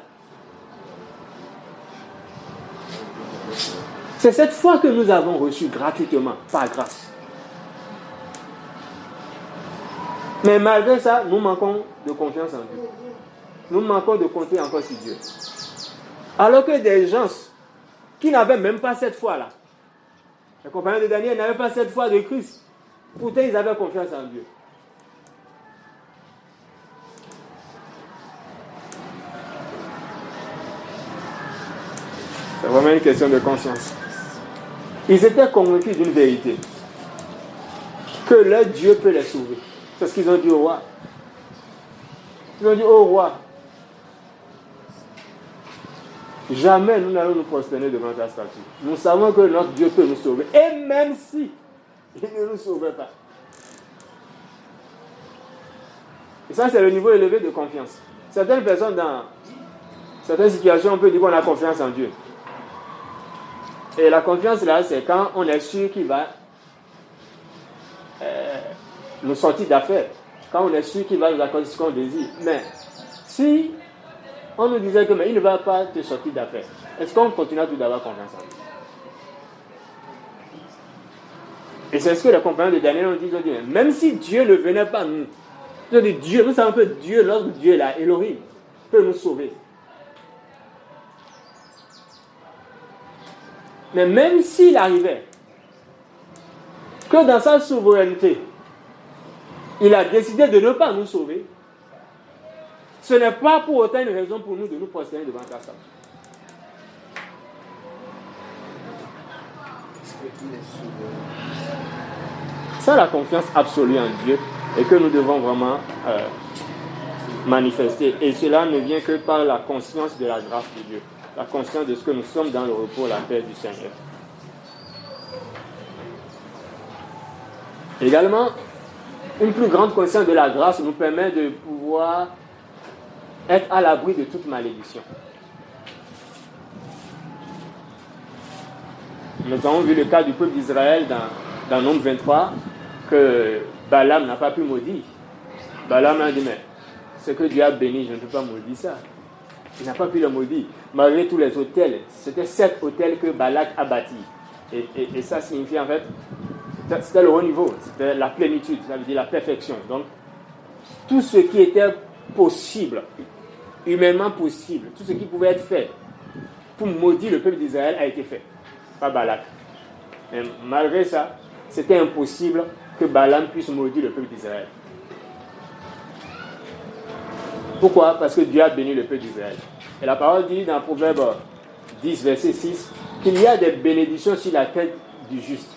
c'est cette foi que nous avons reçue gratuitement, par grâce. Mais malgré ça, nous manquons de confiance en Dieu. Nous manquons de compter encore sur Dieu. Alors que des gens qui n'avaient même pas cette foi-là, les compagnons de Daniel n'avaient pas cette foi de Christ, pourtant ils avaient confiance en Dieu. C'est vraiment une question de conscience. Ils étaient convaincus d'une vérité, que leur Dieu peut les sauver. C'est ce qu'ils ont dit au roi. Ils ont dit au roi, jamais nous n'allons nous prosterner devant ta statue. Nous savons que notre Dieu peut nous sauver. Et même si il ne nous sauvait pas. Et ça, c'est le niveau élevé de confiance. Certaines personnes, dans certaines situations, on peut dire qu'on a confiance en Dieu. Et la confiance, là, c'est quand on est sûr qu'il va nous sortir d'affaires. Quand on est sûr qu'il va nous accorder ce qu'on désire. Mais si on nous disait que mais il ne va pas te sortir d'affaires, est-ce qu'on continue tout d'avoir confiance en lui? Et c'est ce que les compagnons de Daniel ont dit. Même si Dieu ne venait pas nous, Dieu, nous savons que Dieu, notre Dieu là, Elohim, peut nous sauver. Mais même s'il arrivait que dans sa souveraineté, il a décidé de ne pas nous sauver, ce n'est pas pour autant une raison pour nous de nous prosterner devant sa statue. C'est la confiance absolue en Dieu et que nous devons vraiment manifester. Et cela ne vient que par la conscience de la grâce de Dieu, la conscience de ce que nous sommes dans le repos, la paix du Seigneur. Également, une plus grande conscience de la grâce nous permet de pouvoir être à l'abri de toute malédiction. Nous avons vu le cas du peuple d'Israël dans Nombre 23, que Balaam n'a pas pu maudire. Balaam a dit, mais ce que Dieu a béni, je ne peux pas maudire ça. Il n'a pas pu le maudire. Malgré tous les autels, c'était 7 autels que Balak a bâtis. Et ça signifie en fait, c'était le haut niveau, c'était la plénitude, ça veut dire la perfection. Donc, tout ce qui était possible, humainement possible, tout ce qui pouvait être fait pour maudire le peuple d'Israël a été fait par Balak. Mais malgré ça, c'était impossible que Balaam puisse maudire le peuple d'Israël. Pourquoi? Parce que Dieu a béni le peuple d'Israël. Et la parole dit dans Proverbe 10, verset 6, qu'il y a des bénédictions sur la tête du juste.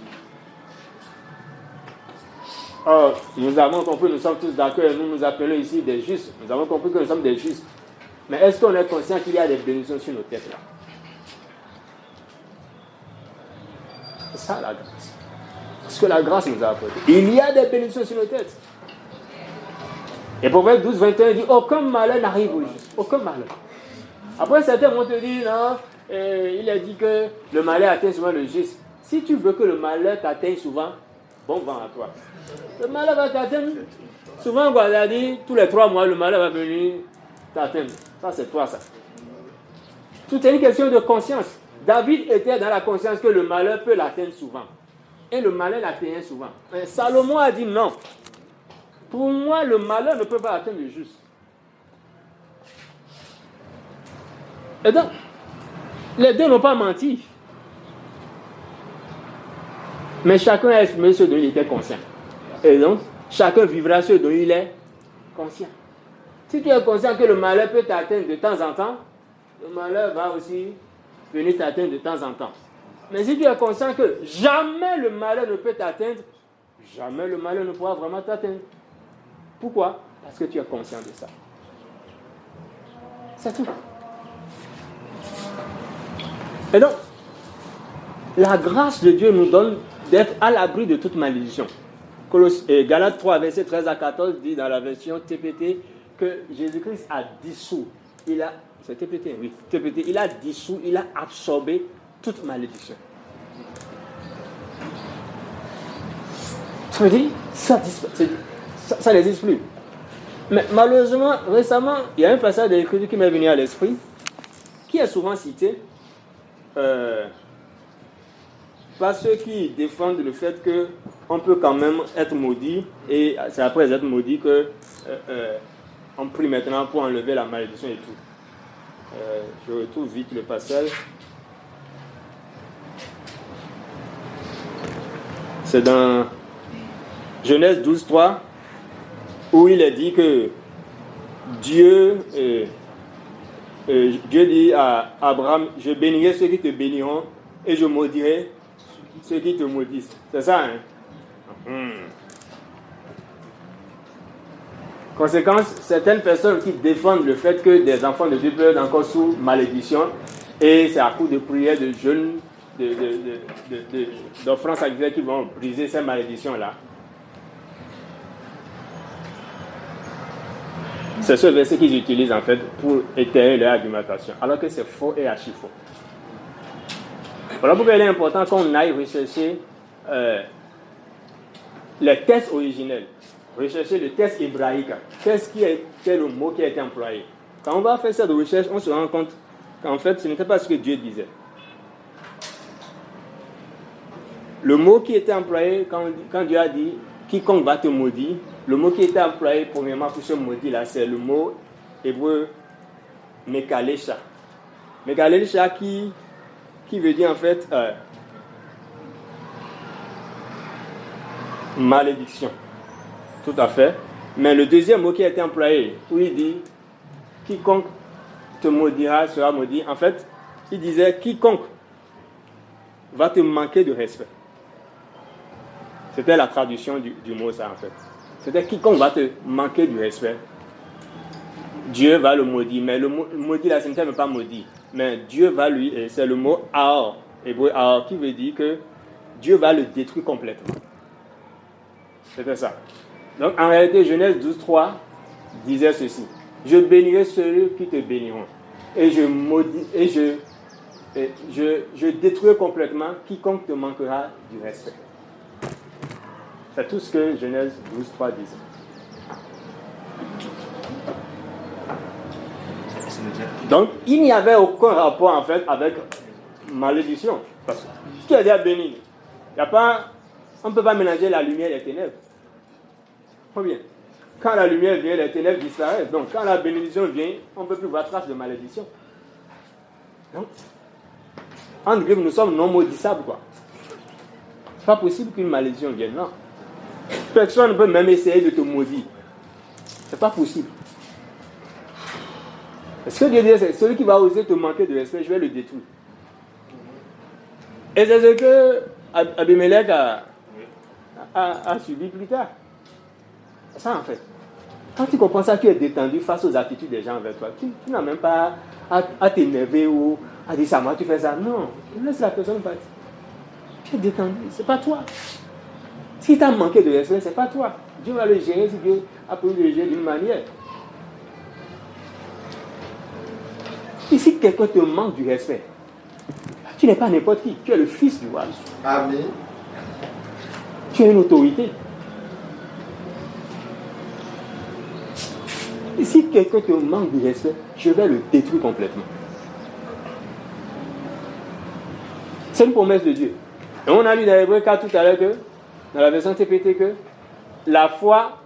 Or, nous avons compris, nous sommes tous d'accord, nous nous appelons ici des justes. Nous avons compris que nous sommes des justes. Mais est-ce qu'on est conscient qu'il y a des bénédictions sur nos têtes là? C'est ça la grâce. Ce que la grâce nous a apporté. Il y a des bénédictions sur nos têtes. Et Proverbe 12, 21 dit, aucun malheur n'arrive au juste. Aucun malheur. Après, certains vont te dire, non, il a dit que le malheur atteint souvent le juste. Si tu veux que le malheur t'atteigne souvent, bon vent à toi. Le malheur va t'atteindre. Souvent, on va dire, tous les 3 mois, le malheur va venir t'atteindre. Ça, c'est toi, ça. Tout est une question de conscience. David était dans la conscience que le malheur peut l'atteindre souvent. Et le malheur l'atteignait souvent. Mais Salomon a dit non. Pour moi, le malheur ne peut pas atteindre le juste. Et donc, les deux n'ont pas menti. Mais chacun a exprimé ce dont il était conscient. Et donc, chacun vivra ce dont il est conscient. Si tu es conscient que le malheur peut t'atteindre de temps en temps, le malheur va aussi venir t'atteindre de temps en temps. Mais si tu es conscient que jamais le malheur ne peut t'atteindre, jamais le malheur ne pourra vraiment t'atteindre. Pourquoi? Parce que tu es conscient de ça. C'est tout. Et donc, la grâce de Dieu nous donne d'être à l'abri de toute malédiction. Galates 3, verset 13 à 14 dit dans la version TPT que Jésus-Christ a dissous. C'est TPT, oui. TPT, il a dissous, il a absorbé toute malédiction. Ça veut dire, ça n'existe plus. Mais malheureusement, récemment, il y a un passage de l'Écriture qui m'est venu à l'esprit, qui est souvent cité par ceux qui défendent le fait qu'on peut quand même être maudit, et c'est après être maudit qu'on prie maintenant pour enlever la malédiction et tout. Je retrouve vite le passage. C'est dans Genèse 12, 3, où il est dit que Dieu dit à Abraham, je bénirai ceux qui te béniront et je maudirai ceux qui te maudissent. C'est ça, hein? Conséquence, certaines personnes qui défendent le fait que des enfants de Dieu peuvent être encore sous malédiction, et c'est à coup de prières, de jeûnes, d'offrances sacrificielles qui vont briser ces malédictions-là. C'est ce verset qu'ils utilisent en fait pour étayer leur argumentation, alors que c'est faux et archi faux. Voilà pourquoi il est important qu'on aille rechercher les textes originels, rechercher le texte hébraïque. Quel est le mot qui a été employé? Quand on va faire cette recherche, on se rend compte qu'en fait, ce n'était pas ce que Dieu disait. Le mot qui était employé quand Dieu a dit « quiconque va te maudire », le mot qui était employé premièrement pour ce maudit-là, c'est le mot hébreu « mekalesha ». Mekalesha qui veut dire en fait malédiction. Tout à fait. Mais le deuxième mot qui a été employé, où il dit « quiconque te maudira sera maudit », en fait, il disait « quiconque va te manquer de respect ». C'était la traduction du mot ça en fait. C'était quiconque va te manquer du respect, Dieu va le maudire. Mais le maudit là, ce n'était même pas maudit. Mais Dieu va lui, et c'est le mot Aor, hébreu Aor, qui veut dire que Dieu va le détruire complètement. C'était ça. Donc en réalité, Genèse 12, 3 disait ceci: je bénirai ceux qui te béniront, et je maudis, et je détruirai complètement quiconque te manquera du respect. C'est tout ce que Genèse 12, 3 disait. Donc, il n'y avait aucun rapport en fait avec malédiction. Parce que si tu es déjà béni, on ne peut pas mélanger la lumière et les ténèbres. Combien? Quand la lumière vient, les ténèbres disparaissent. Donc, quand la bénédiction vient, on ne peut plus voir trace de malédiction. Donc, en griffe, nous sommes non maudissables, quoi. C'est pas possible qu'une malédiction vienne, non. Personne ne peut même essayer de te maudire. C'est pas possible. Ce que Dieu dit, c'est celui qui va oser te manquer de respect, je vais le détruire. Et c'est ce que Abimelech a subi plus tard. C'est ça en fait. Quand tu comprends ça, tu es détendu face aux attitudes des gens envers toi. Tu n'as même pas à t'énerver ou à dire ça, moi tu fais ça. Non, laisse la personne partir. Tu es détendu, c'est pas toi. Si tu as manqué de respect, c'est pas toi. Dieu va le gérer si Dieu a pu le gérer d'une manière. Et si quelqu'un te manque du respect, tu n'es pas n'importe qui, tu es le fils du roi. Amen. Tu as une autorité. Et si quelqu'un te manque du respect, je vais le détruire complètement. C'est une promesse de Dieu. Et on a lu dans Hébreux 4 tout à l'heure que, dans la version TPT, que la foi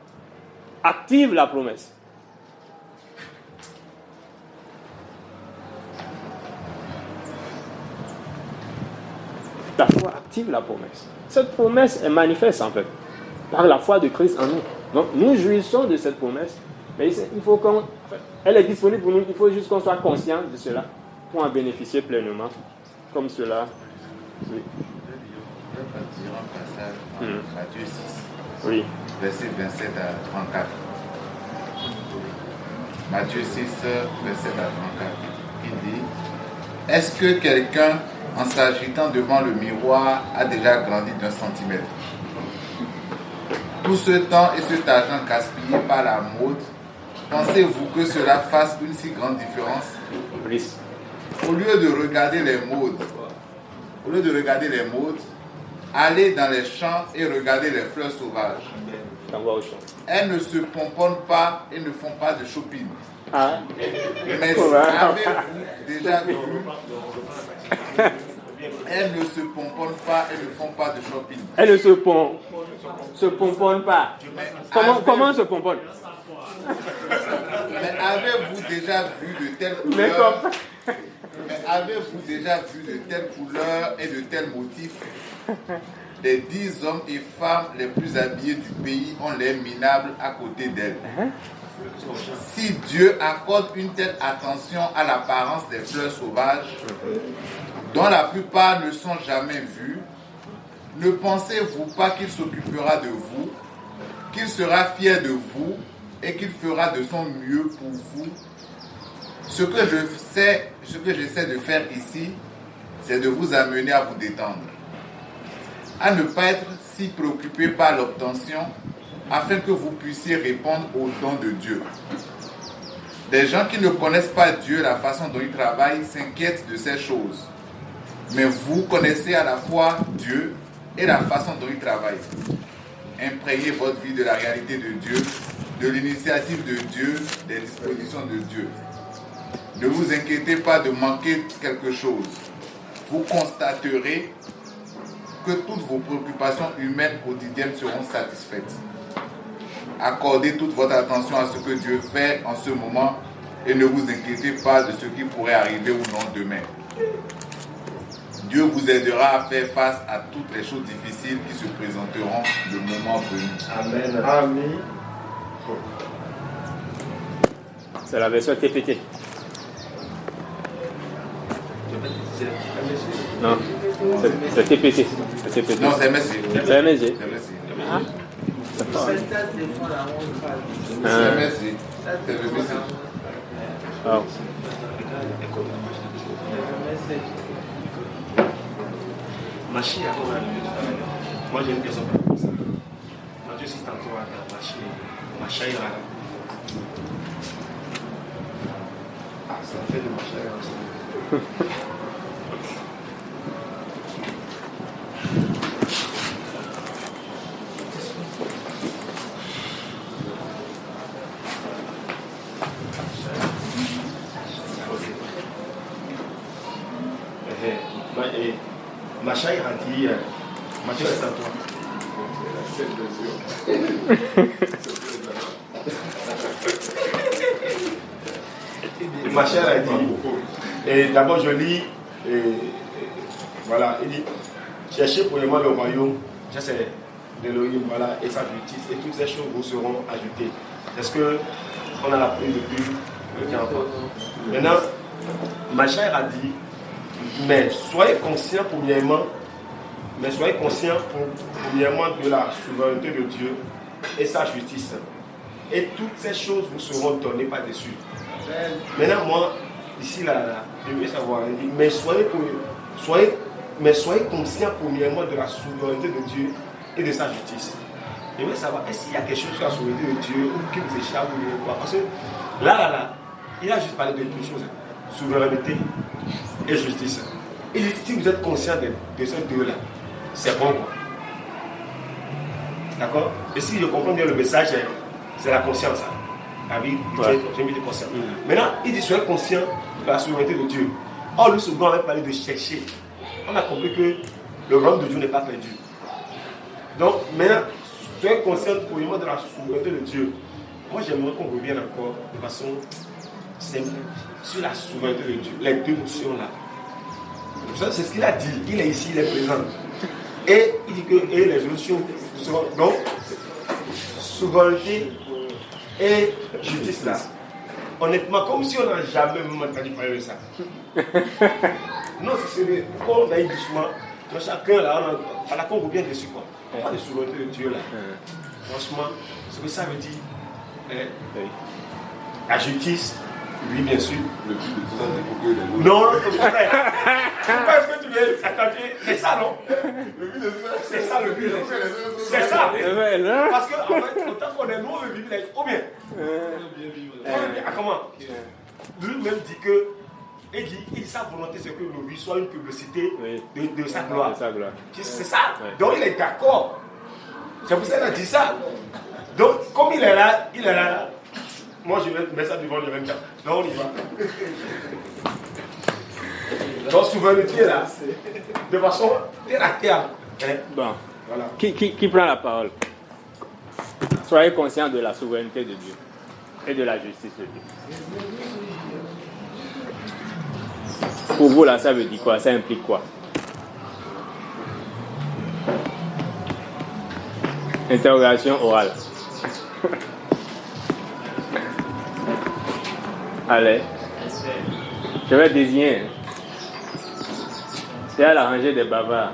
active la promesse. La foi active la promesse. Cette promesse est manifeste en fait, par la foi de Christ en nous. Donc nous jouissons de cette promesse, mais il faut elle est disponible pour nous, il faut juste qu'on soit conscient de cela pour en bénéficier pleinement, comme cela Oui. Je vais partir un passage en Matthieu 6, Oui. verset 27 à 34. Matthieu 6, verset à 34. Il dit: Est-ce que quelqu'un, en s'agitant devant le miroir, a déjà grandi d'1 centimètre? Tout ce temps et cet argent gaspillé par la mode, pensez-vous que cela fasse une si grande différence? Police. Au lieu de regarder les modes, allez dans les champs et regardez les fleurs sauvages. T'envoies au champ. Elles ne se pomponnent pas et ne font pas de shopping. Ah. Mais avez-vous déjà vu? Elles ne se pomponnent pas et ne font pas de shopping. Elle ne se pomponne pas. Comment se pomponne? Mais avez-vous déjà vu de telles couleurs? Mais avez-vous déjà vu de telles couleurs et de tels motifs? Les 10 hommes et femmes les plus habillés du pays ont l'air minables à côté d'elles. Si Dieu accorde une telle attention à l'apparence des fleurs sauvages, dont la plupart ne sont jamais vues, ne pensez-vous pas qu'il s'occupera de vous, qu'il sera fier de vous et qu'il fera de son mieux pour vous? Ce que j'essaie de faire ici, c'est de vous amener à vous détendre, à ne pas être si préoccupé par l'obtention, afin que vous puissiez répondre aux dons de Dieu. Des gens qui ne connaissent pas Dieu, la façon dont il travaille, s'inquiètent de ces choses. Mais vous connaissez à la fois Dieu et la façon dont il travaille. Imprégnez votre vie de la réalité de Dieu, de l'initiative de Dieu, des dispositions de Dieu. Ne vous inquiétez pas de manquer quelque chose. Vous constaterez que toutes vos préoccupations humaines quotidiennes seront satisfaites. Accordez toute votre attention à ce que Dieu fait en ce moment et ne vous inquiétez pas de ce qui pourrait arriver ou non demain. Dieu vous aidera à faire face à toutes les choses difficiles qui se présenteront le moment venu. Amen. Amen. C'est la version TPT. Non, c'est TPT. C'est TPT. Non, c'est MSG. C'est MSG. C'est MSG. Ah. C'est MSG. C'est le message. Ah. Machine, moi j'ai une question. Matthieu 6 tantôt à machine. Ah, ça fait de machine. Machaï a dit, Matthieu 6 tantôt. Machaï a dit, et d'abord je lis, voilà, il dit, cherchez premièrement le royaume, ça c'est d'Élohim, voilà, et sa justice, et toutes ces choses vous seront ajoutées. Est-ce que on a appris depuis le 40 ans? Maintenant, Machaï a dit, mais soyez conscients premièrement de la souveraineté de Dieu et sa justice. Et toutes ces choses vous seront données par-dessus. Maintenant, moi, ici, là, je veux savoir, il dit, mais soyez conscients premièrement de la souveraineté de Dieu et de sa justice. Je veux savoir, est-ce qu'il y a quelque chose sur la souveraineté de Dieu ou qui vous échappe ou quoi? Parce que là, il a juste parlé de deux choses. Souveraineté et justice. Et si vous êtes conscient de ces deux-là, c'est bon, quoi. D'accord? Et si je comprends bien le message, c'est la conscience. La vie, j'ai mis de conscience. Maintenant, il dit soyez conscient de la souveraineté de Dieu. Or, le second avait parlé de chercher. On a compris que le royaume de Dieu n'est pas perdu. Donc, maintenant, soyez conscient premièrement de la souveraineté de Dieu. Moi, j'aimerais qu'on revienne encore de façon simple sur la souveraineté de Dieu. Les deux notions-là. C'est ce qu'il a dit. Il est ici, il est présent. Et il dit que les notions seront. Donc, souveraineté et justice là. Honnêtement, comme si on n'a jamais entendu parler de ça. Non, c'est pourquoi on a eu doucement. Donc chacun là, à la con revient dessus quoi. Pas de souveraineté de Dieu là. Franchement, ce que ça veut dire, la justice, oui bien sûr. Le but de tout ça, c'est pour que les autres. Non, c'est vrai. C'est pas ce que tu veux. Attends, c'est ça non? Le but de tout ça, C'est ça le but. pour que les autres. C'est ça. Ouais, là. Parce qu'en fait, autant qu'on est nous, on veut vivre la vie. Ou bien. Ah, comment? Lui-même dit que. Il dit sa volonté, c'est que nos vies soient une publicité de sa gloire. C'est ça. Ouais. Donc il est d'accord. C'est pour ça qu'il a dit ça. Donc, comme il est là, moi je vais mettre ça devant le même temps. Donc on y va. Donc souveraineté là, de façon terre à terre. Bon. Voilà. Qui prend la parole? Soyez conscients de la souveraineté de Dieu et de la justice de Dieu. Pour vous là, ça veut dire quoi? Ça implique quoi? Interrogation orale. Allez. Je vais désigner. C'est à la rangée des bavards.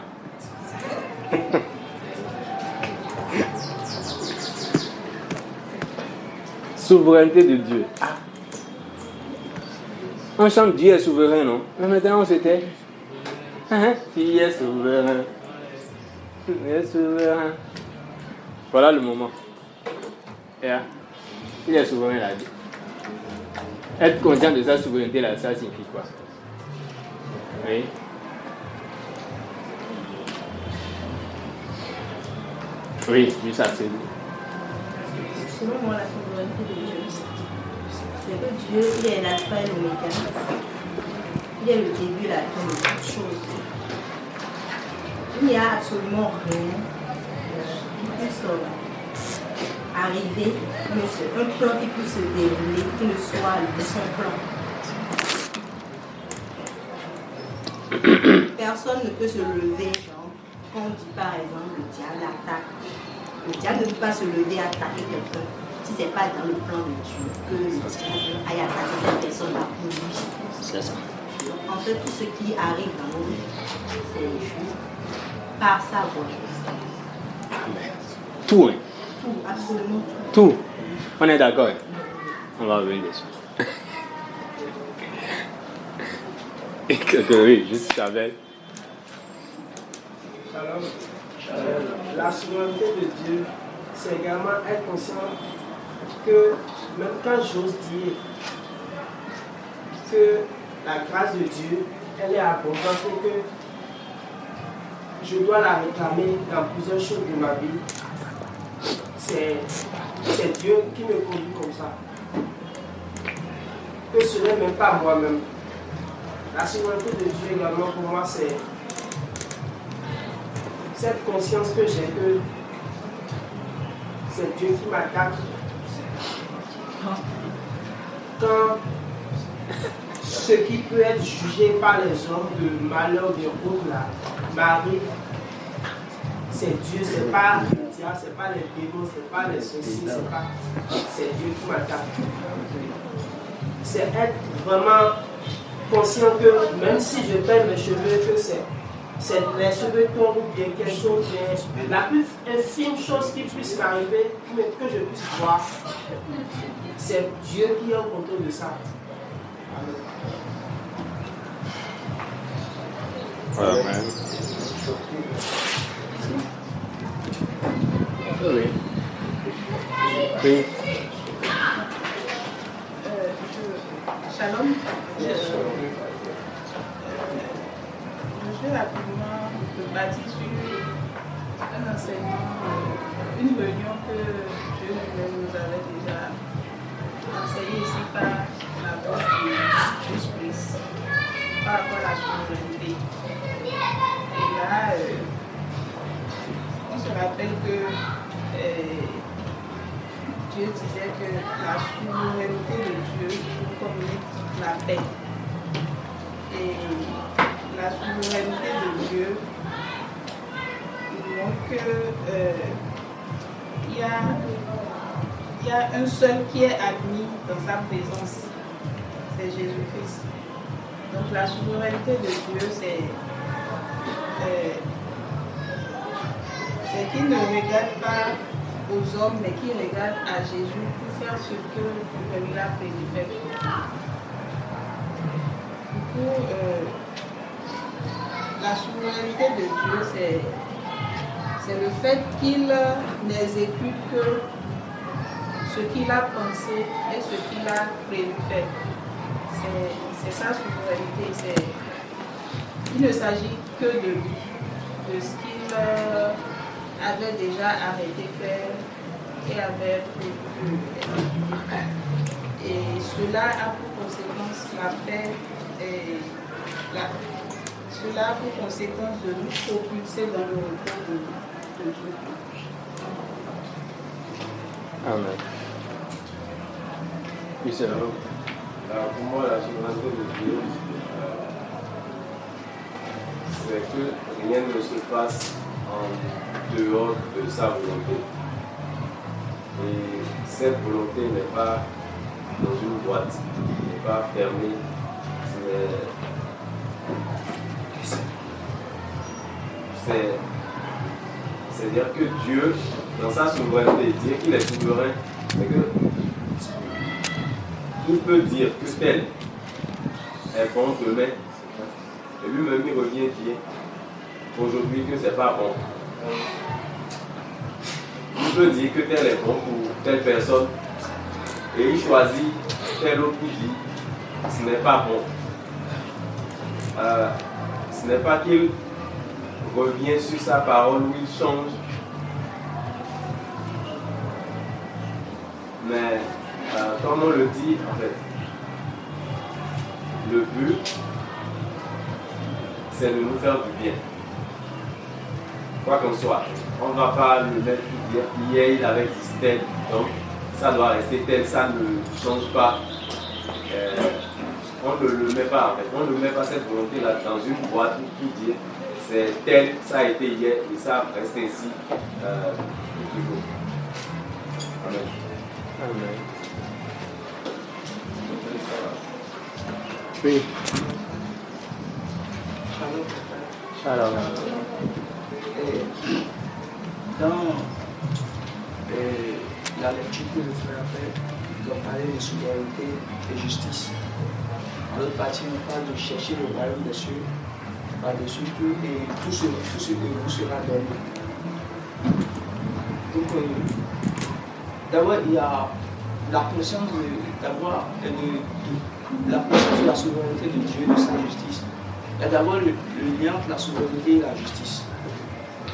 Souveraineté de Dieu. On chante Dieu est souverain, non? Mais maintenant on s'était. Il est souverain. Il est souverain. Voilà le moment. Il est souverain là. Être conscient de sa souveraineté là, ça signifie quoi? Oui. Oui, juste ça, c'est. Selon moi, la souveraineté de Dieu, c'est que Dieu, il est l'alpha et l'oméga. Il est le début et la fin de toute chose. Il n'y a absolument rien qui puisse arriver, mais c'est un plan qui puisse se dérouler, qui ne soit de son plan. Personne ne peut se lever, genre, quand on dit par exemple le diable attaque. Le diable ne peut pas se lever et attaquer quelqu'un si ce n'est pas dans le plan de Dieu que le diable aille attaquer cette personne-là pour lui. C'est ça. Donc, en fait, tout ce qui arrive dans nos vies, c'est juste par sa volonté. Tout, hein? Tout, absolument tout. Tout. On est d'accord? Hein? On va revenir dessus. Et que oui, juste Chavel. La souveraineté de Dieu, c'est également être conscient que même quand j'ose dire que la grâce de Dieu, elle est abondante et que je dois la réclamer dans plusieurs choses de ma vie, c'est Dieu qui me conduit comme ça. Que ce n'est même pas moi-même. La souveraineté de Dieu également pour moi, c'est cette conscience que j'ai que c'est Dieu qui m'attaque. Quand ce qui peut être jugé par les hommes de malheur, de route là, m'arrive, c'est Dieu, c'est pas le diable, c'est pas les démons, c'est pas les sorciers, c'est Dieu qui m'attaque. C'est être vraiment conscient que même si je perds mes cheveux, que c'est les cheveux tombent ou bien quelque chose, la plus infime chose qui puisse m'arriver, que je puisse voir, c'est Dieu qui est au contrôle de ça. Amen. Oui. Oui. Shalom. Je suis rapidement bâtie sur un enseignement, une réunion que Dieu nous avait déjà enseignée ici par la voix de Juste par rapport à la souveraineté. Et là, on se rappelle que Dieu disait que la souveraineté de Dieu communique la paix. Et la souveraineté de Dieu montre qu'il y a un seul qui est admis dans sa présence, c'est Jésus-Christ. Donc la souveraineté de Dieu, c'est c'est qu'il ne regarde pas aux hommes, mais qu'il regarde à Jésus pour faire ce que lui a prédit. Du coup, la souveraineté de Dieu, c'est le fait qu'il n'exécute que ce qu'il a pensé et ce qu'il a prévu faire. C'est sa souveraineté. Il ne s'agit que de lui, de ce qu'il avait déjà arrêté de faire et avait prévu. Et cela a pour conséquence la paix et cela a pour conséquence de nous propulser dans le repos de Dieu. Amen. Oui, c'est vrai. Pour moi, la souveraineté de Dieu, c'est que rien ne se passe en dehors de sa volonté. Et cette volonté n'est pas dans une boîte, n'est pas fermée. C'est-à-dire que Dieu, dans sa souveraineté, dire qu'il est souverain, c'est que il peut dire que tel est bon demain, et lui-même il revient dire aujourd'hui que c'est pas bon. Il peut dire que tel est bon pour telle personne, et il choisit tel autre qui dit ce n'est pas bon. Ce n'est pas qu'il revient sur sa parole où il change, mais comme on le dit, en fait, le but, c'est de nous faire du bien. Quoi qu'on soit, on ne va pas le mettre pour dire hier il avait dit tel, donc ça doit rester tel, ça ne change pas. On ne le met pas, en fait, on ne met pas cette volonté-là dans une boîte pour dire c'est tel, ça a été hier et ça reste ainsi toujours. Amen. Amen. Oui. Alors, dans la lecture que le frère a fait, il doit parler de souveraineté et justice. En l'autre partie, on parle de chercher le royaume des cieux par-dessus tout et tout ce que vous sera donné. Donc, d'abord, il y a la conscience la conscience de la souveraineté de Dieu, de sa justice. Il y a d'abord le lien entre la souveraineté et la justice.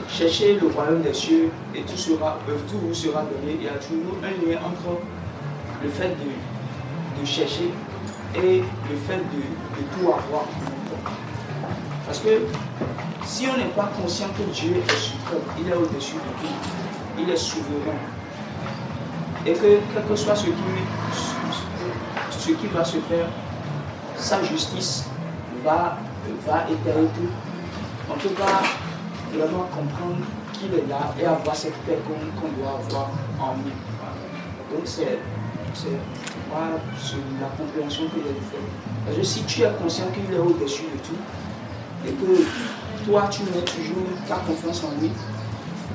Cherchez le royaume des cieux et tout vous sera donné. Il y a toujours un lien entre le fait de chercher et le fait de tout avoir. Parce que si on n'est pas conscient que Dieu est suprême, il est au-dessus de tout, il est souverain. Et que quel que soit ce qui va se faire, sa justice va étayer tout. On ne peut pas vraiment comprendre qu'il est là et avoir cette paix qu'on doit avoir en nous. Donc c'est moi la compréhension que j'ai faite. Parce que si tu es conscient qu'il est au-dessus de tout et que toi tu mets toujours ta confiance en lui,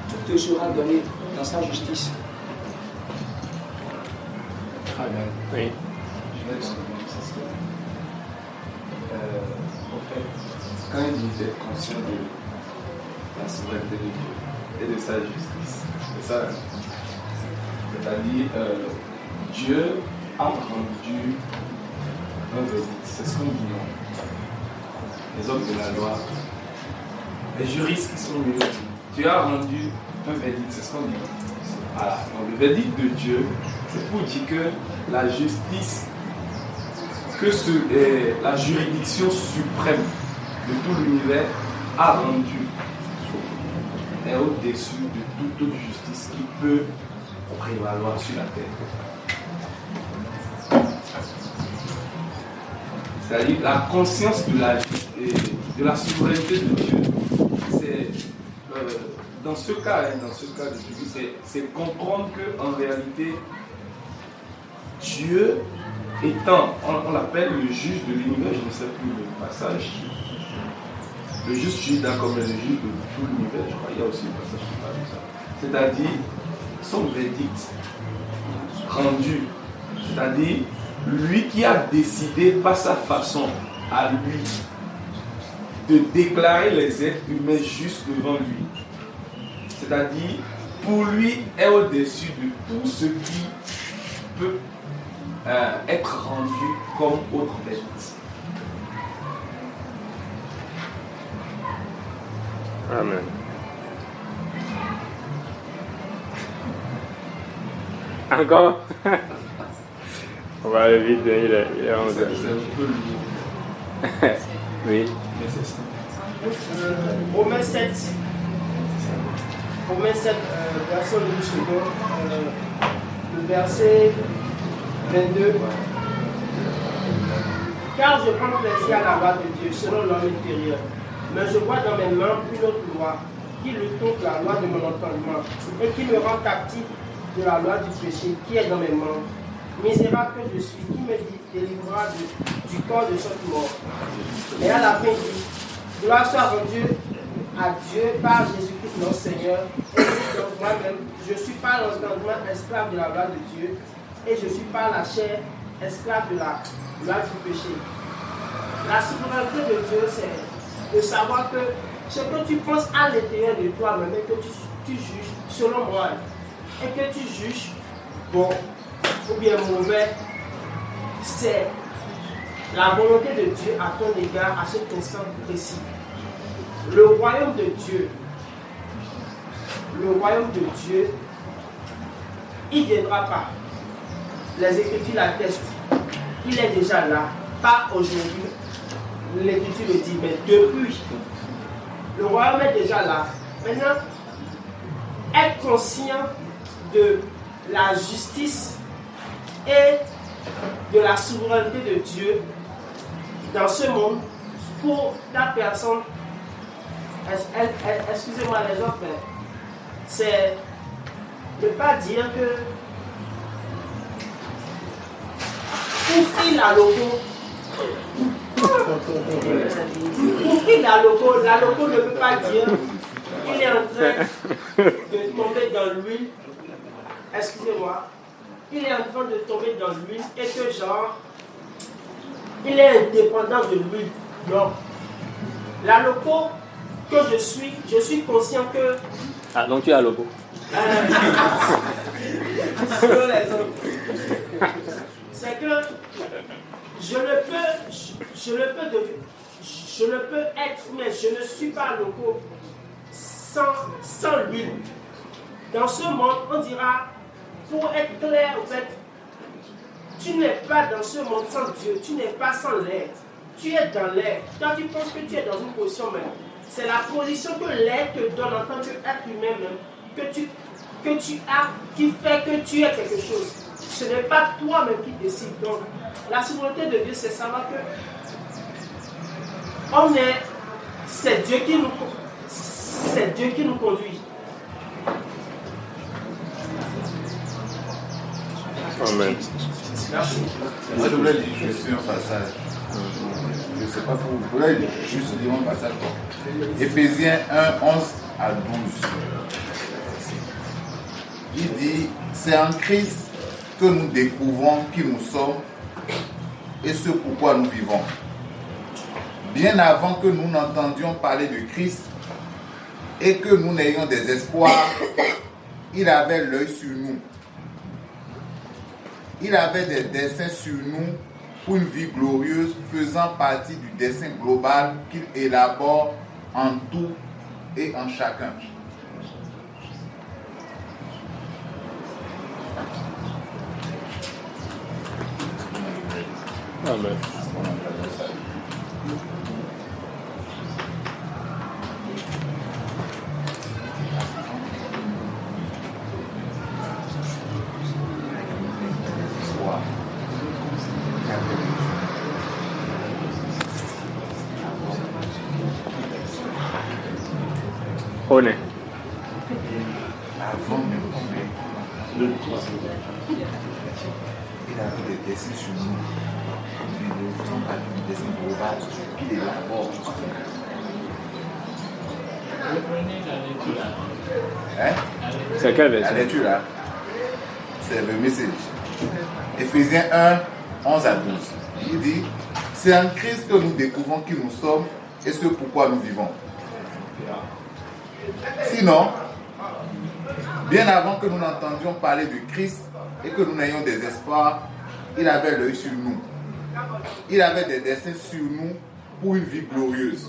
tout te sera donné dans sa justice. Très bien. oui. Je vais c'est en fait, quand il dit d'être conscient de la souveraineté de Dieu et de sa justice, c'est ça. C'est-à-dire, Dieu a rendu un verdict. C'est ce qu'on dit, non? Les hommes de la loi, les juristes qui sont venus, Dieu a rendu un verdict, c'est ce qu'on dit. Voilà. Donc, le verdict de Dieu, c'est pour dire que la justice, la juridiction suprême de tout l'univers a rendu est au-dessus de toute autre justice qui peut prévaloir sur la terre. C'est-à-dire la conscience de la souveraineté de Dieu. C'est dans ce cas de celui, c'est comprendre qu'en réalité, Dieu étant, on l'appelle le juge de l'univers, je ne sais plus le passage, le juste juge comme le juge de tout l'univers, je crois. Il y a aussi un passage qui parle de ça. C'est-à-dire, son verdict rendu, c'est-à-dire, lui qui a décidé par sa façon à lui de déclarer les êtres humains justes devant lui. C'est-à-dire, pour lui, est au-dessus de tout ce qui peut être rendu comme autre verdict. Amen. Encore? On va aller vite, il est 11 heures. C'est un peu lourd. Oui. Mais c'est ça. Romains 7, verset 12 secondes, le verset 22. Car je prends plaisir à la loi de Dieu selon l'homme intérieur, mais je vois dans mes mains une autre loi qui lutte contre la loi de mon entendement et qui me rend captif de la loi du péché qui est dans mes mains. Misérable que je suis, qui me délivrera du corps de cette mort. Et à la fin, il dit, gloire soit rendue à Dieu par Jésus-Christ notre Seigneur. Et donc moi-même, je suis par l'entendement esclave de la loi de Dieu, et je suis par la chair esclave de la loi du péché. La souveraineté de Dieu, c'est de savoir que ce que tu penses à l'intérieur de toi-même, et que tu juges selon moi, et que tu juges bon ou bien mauvais, c'est la volonté de Dieu à ton égard à cet instant précis. Le royaume de Dieu, il ne viendra pas. Les Écritures l'attestent. Il est déjà là, pas aujourd'hui. L'Écriture le dit, mais depuis. Le royaume est déjà là. Maintenant, être conscient de la justice et de la souveraineté de Dieu dans ce monde pour ta personne. Excusez-moi les autres, c'est ne pas dire que ouvrir la loco, la loco ne peut pas dire il est en train de tomber dans l'huile. Excusez-moi, il est en train de tomber dans l'huile et que genre il est indépendant de l'huile. Non. La loco que je suis conscient que. Ah, donc tu es à loco. C'est que je ne peux être, mais je ne suis pas loco sans l'huile. Dans ce monde, on dira, pour être clair, en fait, tu n'es pas dans ce monde sans Dieu, tu n'es pas sans l'air. Tu es dans l'air. Quand tu penses que tu es dans une position même, c'est la position que l'air te donne en tant qu'être humain même, que tu as, qui fait que tu es quelque chose. Ce n'est pas toi-même qui décide. Donc, la souveraineté de Dieu, c'est savoir que c'est Dieu qui nous conduit. Amen. Merci. Moi, je voulais dire juste un passage. Je ne sais pas pour vous. Je voulais juste dire un passage. Éphésiens 1, 11 à 12. Il dit, c'est en Christ que nous découvrons qui nous sommes et ce pourquoi nous vivons. Bien avant que nous n'entendions parler de Christ et que nous n'ayons des espoirs, il avait l'œil sur nous. Il avait des desseins sur nous pour une vie glorieuse faisant partie du dessein global qu'il élabore en tout et en chacun. Amen. Honnête. Avant même il avait des dessins sur nous. Une vie de dessin global qu'il élabore. Hein? C'est quelle version? La lecture là, c'est le message. Éphésiens 1, 11 à 12. Il dit, c'est en Christ que nous découvrons qui nous sommes et ce pourquoi nous vivons. Sinon, bien avant que nous n'entendions parler de Christ et que nous n'ayons des espoirs, il avait l'œil sur nous. Il avait des desseins sur nous pour une vie glorieuse,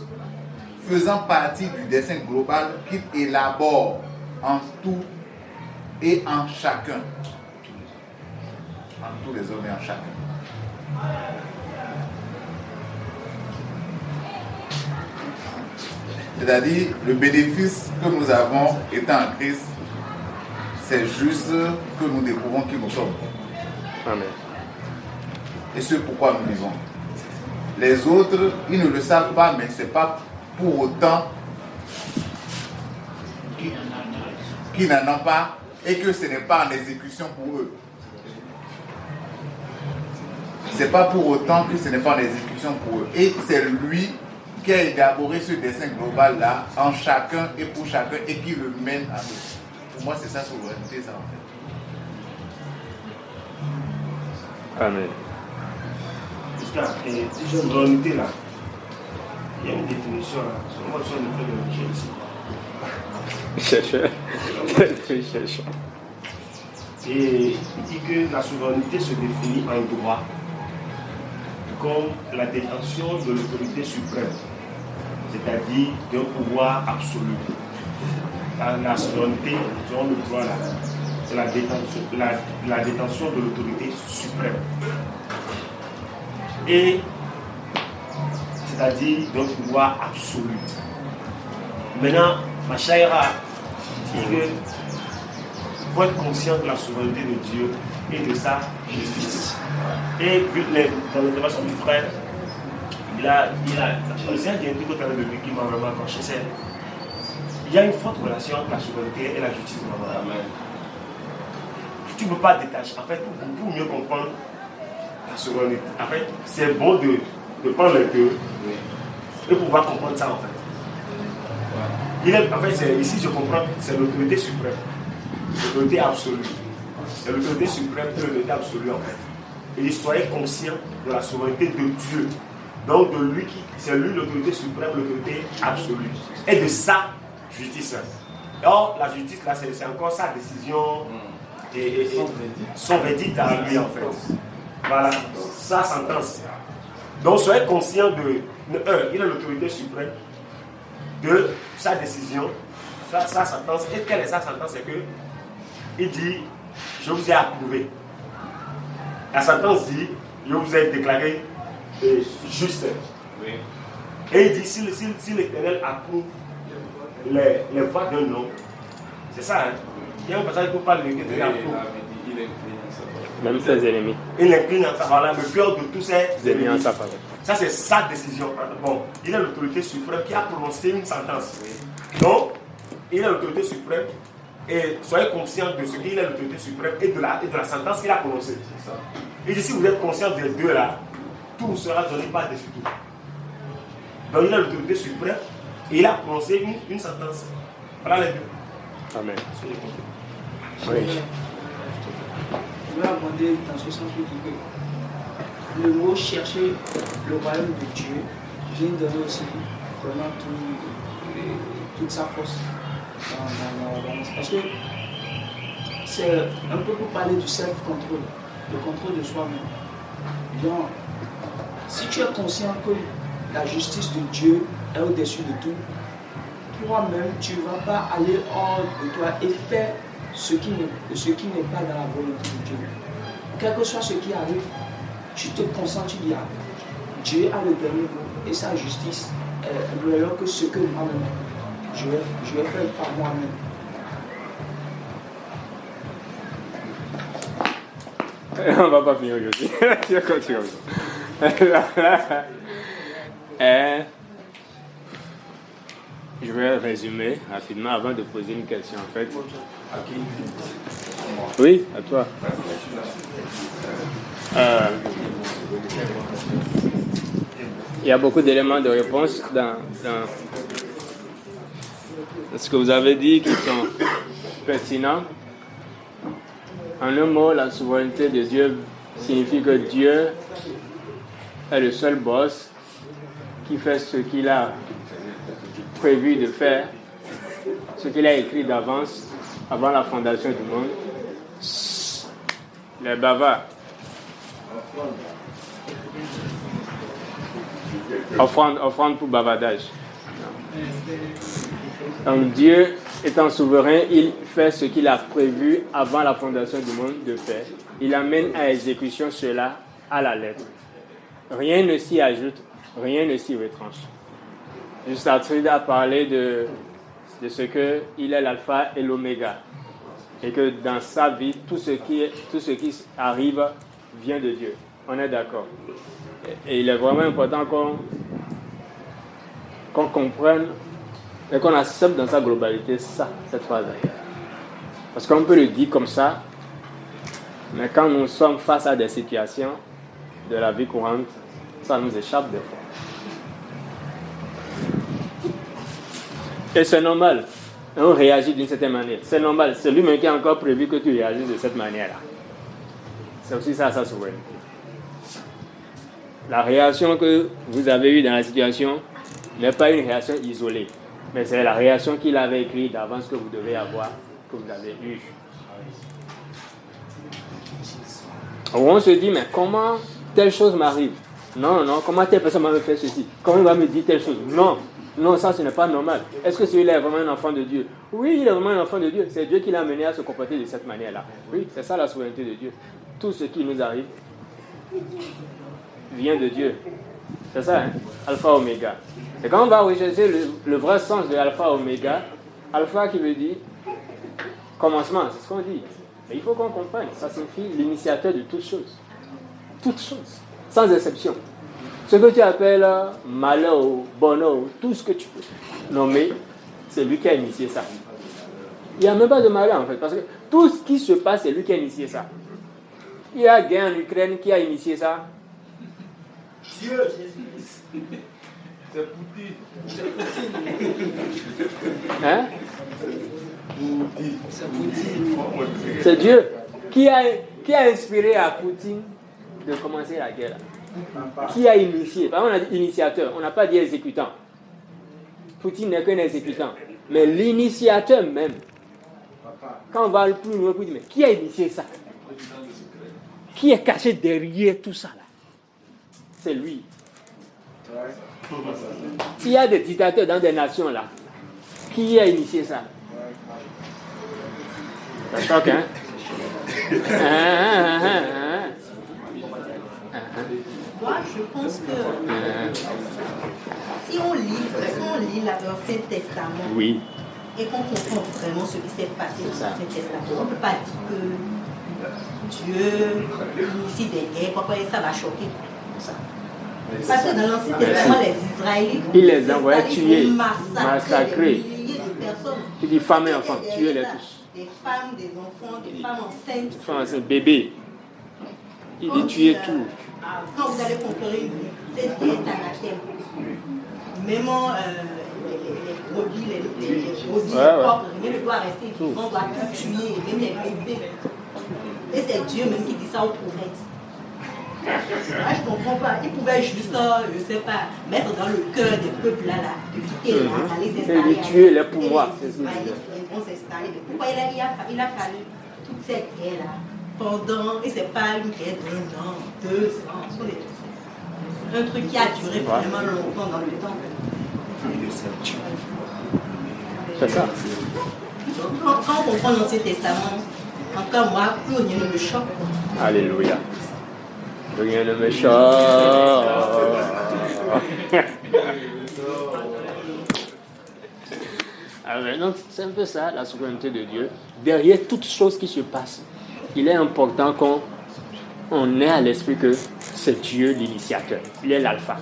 faisant partie du dessein global qu'il élabore en tout et en chacun. En tous les hommes et en chacun. C'est-à-dire, le bénéfice que nous avons étant en Christ, c'est juste que nous découvrons qui nous sommes. Amen. Et ce pourquoi nous vivons. Les autres, ils ne le savent pas, mais ce n'est pas pour autant qu'ils n'en ont pas et que ce n'est pas en exécution pour eux. Ce n'est pas pour autant que ce n'est pas en exécution pour eux. Et c'est lui qui a élaboré ce dessin global-là en chacun et pour chacun et qui le mène à nous. Pour moi, c'est ça souveraineté, ça en fait. Amen. Et cette souveraineté là, il y a une définition là. Moi, je suis en train de chercher ici. Et il dit que la souveraineté se définit en droit comme la détention de l'autorité suprême, c'est-à-dire d'un pouvoir absolu. La souveraineté, selon le droit là, c'est la détention de l'autorité suprême. Et c'est-à-dire d'un pouvoir absolu. Maintenant, ma chère dit que il faut être conscient de la souveraineté de Dieu et de sa justice. Et dans l'intervention du frère, c'est un des trucs de lui qui m'a vraiment accroché. Il y a une forte relation entre la souveraineté et la justice de Maman. Amen. Tu ne peux pas détacher. En fait, pour mieux comprendre la souveraineté, en fait, c'est bon de prendre les deux et pouvoir comprendre ça en fait. En fait, ici je comprends, c'est l'autorité suprême, l'autorité absolue. C'est l'autorité suprême et l'autorité absolue en fait. Et soyez conscients de la souveraineté de Dieu. Donc de lui c'est lui l'autorité suprême, l'autorité absolue. Et de sa justice. Or, la justice là, c'est encore sa décision et son verdict à lui en fait. Voilà, sa sentence. Donc soyez conscients de un, il a l'autorité suprême. De sa décision, sa sentence. Et quelle est sa sentence? C'est que il dit, je vous ai approuvé. La sentence dit, je vous ai déclaré juste. Oui. Et il dit, si l'Éternel approuve les voies d'un homme, c'est ça, hein? Il y a un passage qui parle de l'Éternel approuve. Même ses ennemis. Il incline en sa faveur, le cœur de tous ses ennemis en sa faveur. Ça, c'est sa décision. Bon, il a l'autorité suprême qui a prononcé une sentence. Donc, il a l'autorité suprême et soyez conscients de ce qu'il a l'autorité suprême et de la sentence qu'il a prononcée. Et si vous êtes conscient des deux là, tout vous sera donné par-dessus tout. Donc, il a l'autorité suprême et il a prononcé une sentence. Voilà les deux. Amen. Oui. Je vais abonder dans ce sens où que le mot chercher le royaume de Dieu vient donner aussi vraiment toute sa force dans l'organisme. Parce que c'est un peu pour parler du self-control, le contrôle de soi-même. Donc, si tu es conscient que la justice de Dieu est au-dessus de tout, toi-même, tu ne vas pas aller hors de toi et faire ce qui n'est pas dans la volonté de Dieu. Quel que soit ce qui arrive, tu te concentres, tu dis, Dieu a le dernier mot et sa justice est meilleure que ce que moi-même je vais faire par moi-même. On va pas finir aujourd'hui. Tu vas continuer. Je vais résumer rapidement avant de poser une question en fait. Oui, à toi. Il y a beaucoup d'éléments de réponse ce que vous avez dit qui sont pertinents. En un mot, la souveraineté de Dieu signifie que Dieu est le seul boss qui fait ce qu'il a prévu de faire, ce qu'il a écrit d'avance, avant la fondation du monde. Les bavards. Offrande pour bavardage. Donc Dieu étant souverain, il fait ce qu'il a prévu avant la fondation du monde de faire. Il amène à exécution cela à la lettre. Rien ne s'y ajoute, rien ne s'y retranche. Juste Astride a parlé de ce qu'il est l'alpha et l'oméga. Et que dans sa vie, tout ce qui arrive vient de Dieu. On est d'accord. Et il est vraiment important qu'on comprenne et qu'on accepte dans sa globalité cette phrase-là. Parce qu'on peut le dire comme ça, mais quand nous sommes face à des situations de la vie courante, ça nous échappe des fois. Et c'est normal. On réagit d'une certaine manière. C'est normal. C'est lui-même qui a encore prévu que tu réagisses de cette manière-là. C'est aussi ça, sa souveraineté. La réaction que vous avez eue dans la situation n'est pas une réaction isolée, mais c'est la réaction qu'il avait écrite d'avance que vous devez avoir, que vous avez eue. On se dit, mais comment telle chose m'arrive? Non, comment telle personne m'a fait ceci? Comment il va me dire telle chose? Non, ça ce n'est pas normal. Est-ce que celui-là est vraiment un enfant de Dieu? Oui, il est vraiment un enfant de Dieu. C'est Dieu qui l'a amené à se comporter de cette manière-là. Oui, c'est ça la souveraineté de Dieu. Tout ce qui nous arrive vient de Dieu. C'est ça, hein? Alpha, Oméga. Et quand on va rechercher le vrai sens de Alpha, Oméga, Alpha qui veut dire commencement, c'est ce qu'on dit. Mais il faut qu'on comprenne, ça signifie l'initiateur de toutes choses. Toutes choses, sans exception. Ce que tu appelles malheur, bonheur, tout ce que tu peux nommer, c'est lui qui a initié ça. Il n'y a même pas de malheur en fait, parce que tout ce qui se passe, c'est lui qui a initié ça. Il y a guerre en Ukraine, qui a initié ça? Dieu. C'est Poutine. Hein? C'est Dieu. Qui a inspiré à Poutine de commencer la guerre? Qui a initié? On a dit initiateur, on n'a pas dit exécutant. Poutine n'est qu'un exécutant. Mais l'initiateur même, quand on va le plus loin, on dit, mais qui a initié ça? Qui est caché derrière tout ça là? C'est lui. Il y a des dictateurs dans des nations là. Qui a initié ça? Ça choque, hein? Moi, je pense que si on lit l'Ancien Testament, oui, et qu'on comprend vraiment ce qui s'est passé dans l'Ancien Testament, on ne peut pas dire que Dieu initie des guerres, pourquoi ça va choquer. Parce que dans l'Ancien Testament, les Israélites, il les envoyait tuer, massacrer des milliers de personnes. Il dit femmes et enfants, tuez-les tous. Des femmes, des enfants, des femmes enceintes. Des femmes enceintes, bébés. Il dit tuer tout. Quand vous allez conquérir une ville, cette ville est anathème. Même les produits, propres, rien ne doit rester vivant, on doit tout tuer, même les bébés. Et c'est Dieu même qui dit ça aux prophètes. Là, je ne comprends pas. Il pouvait juste, je ne sais pas, mettre dans le cœur des peuples là, de quitter, d'aller s'installer. Et de tuer les pouvoirs. Ils vont s'installer. Pourquoi il a fallu toute cette guerre-là pendant, et c'est pas une guerre d'1 an, 2 ans, un truc qui a duré vraiment longtemps dans le temps. C'est ça. Quand on comprend l'Ancien Testament, encore moi, plus rien ne me choque. Alléluia. Rien ne me choque. Alors, donc, c'est un peu ça, la souveraineté de Dieu. Derrière toute chose qui se passe, il est important qu'on ait à l'esprit que c'est Dieu l'initiateur. Il est l'alpha.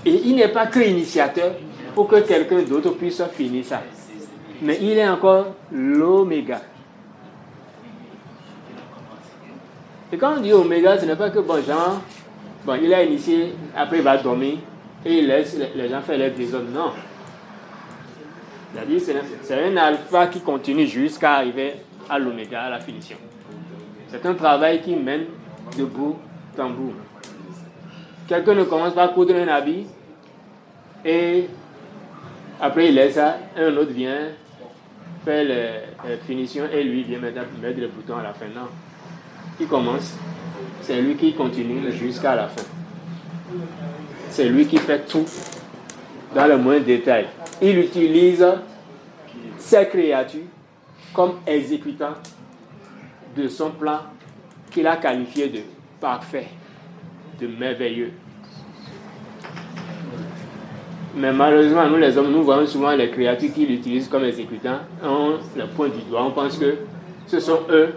Et il n'est pas que initiateur pour que quelqu'un d'autre puisse finir ça. Mais il est encore l'oméga. Et quand on dit oméga, ce n'est pas que il a initié, après il va dormir et il laisse les gens faire leur désordre. Non. C'est-à-dire c'est un alpha qui continue jusqu'à arriver à l'oméga, à la finition. C'est un travail qui mène de bout en bout. Quelqu'un ne commence pas à coudre un habit et après il laisse ça, un autre vient faire les finitions et lui vient mettre les boutons à la fin. Non. Il commence, c'est lui qui continue jusqu'à la fin. C'est lui qui fait tout dans le moindre détail. Il utilise ces créatures comme exécutants de son plan qu'il a qualifié de parfait, de merveilleux. Mais malheureusement, nous les hommes, nous voyons souvent les créatures qu'il utilise comme exécutants, on les pointe du doigt, on pense que ce sont eux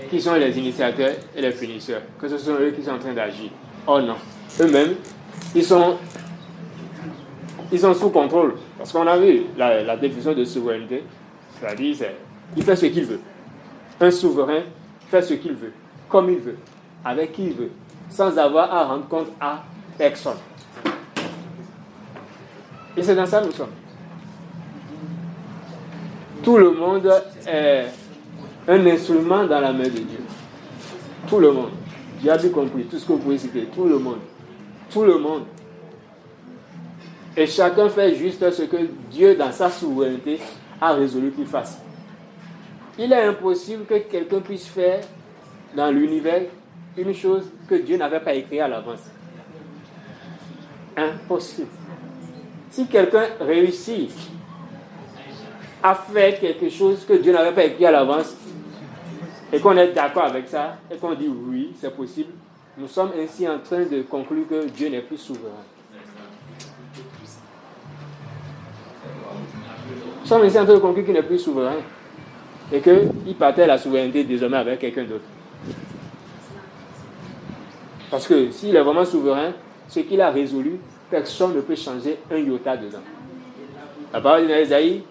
qui sont les initiateurs et les finisseurs, que ce sont eux qui sont en train d'agir. Oh non, eux-mêmes, ils sont sous contrôle. Parce qu'on a vu la définition de souveraineté, c'est-à-dire il fait ce qu'il veut. Un souverain fait ce qu'il veut, comme il veut, avec qui il veut, sans avoir à rendre compte à personne. Et c'est dans ça que nous sommes. Tout le monde est un instrument dans la main de Dieu. Tout le monde. Dieu a bien compris, tout ce que vous pouvez citer, tout le monde. Tout le monde. Et chacun fait juste ce que Dieu, dans sa souveraineté, a résolu qu'il fasse. Il est impossible que quelqu'un puisse faire dans l'univers une chose que Dieu n'avait pas écrite à l'avance. Impossible. Si quelqu'un réussit à faire quelque chose que Dieu n'avait pas écrit à l'avance, et qu'on est d'accord avec ça, et qu'on dit oui, c'est possible, nous sommes ainsi en train de conclure que Dieu n'est plus souverain. Nous sommes ainsi en train de conclure qu'il n'est plus souverain, et qu'il partage la souveraineté désormais avec quelqu'un d'autre. Parce que s'il est vraiment souverain, ce qu'il a résolu, personne ne peut changer un iota dedans. La parole d'Ésaïe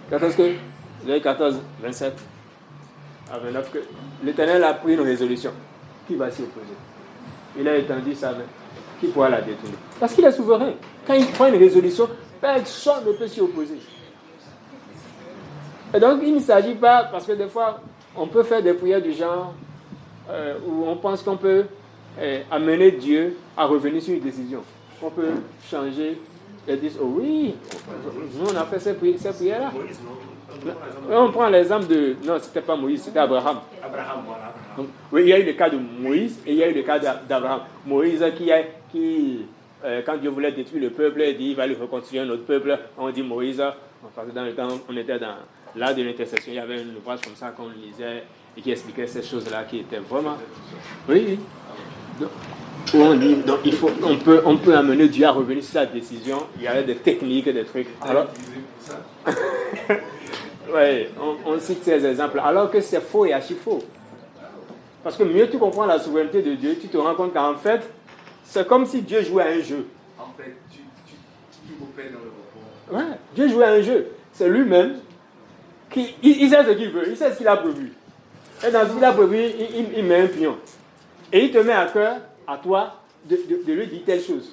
14, 27 à 29, que l'Éternel a pris une résolution. Qui va s'y opposer? Il a étendu sa main. Qui pourra la détourner? Parce qu'il est souverain. Quand il prend une résolution, personne ne peut s'y opposer. Et donc, il ne s'agit pas, parce que des fois, on peut faire des prières du genre où on pense qu'on peut amener Dieu à revenir sur une décision. On peut changer et dire, oh oui, nous on a fait ces prières-là. On prend l'exemple de... Non, c'était pas Moïse, c'était Abraham. Donc, oui, il y a eu le cas de Moïse et il y a eu le cas d'Abraham. Moïse qui quand Dieu voulait détruire le peuple, il dit il va lui reconstruire un autre peuple. On dit Moïse, parce que dans le temps, on était dans l'art de l'intercession, il y avait un ouvrage comme ça qu'on lisait et qui expliquait ces choses-là qui étaient vraiment... Oui. Donc, on dit, donc on peut amener Dieu à revenir sur sa décision. Il y avait des techniques, des trucs. Alors, oui, on cite ces exemples. Alors que c'est faux et archi faux. Parce que mieux tu comprends la souveraineté de Dieu, tu te rends compte qu'en fait, c'est comme si Dieu jouait à un jeu. En fait, tu opères dans le repos. Ouais, Dieu jouait à un jeu. C'est lui-même qui il sait ce qu'il veut, il sait ce qu'il a prévu. Et dans ce qu'il a prévu, il met un pion. Et il te met à cœur, à toi, de lui dire telle chose.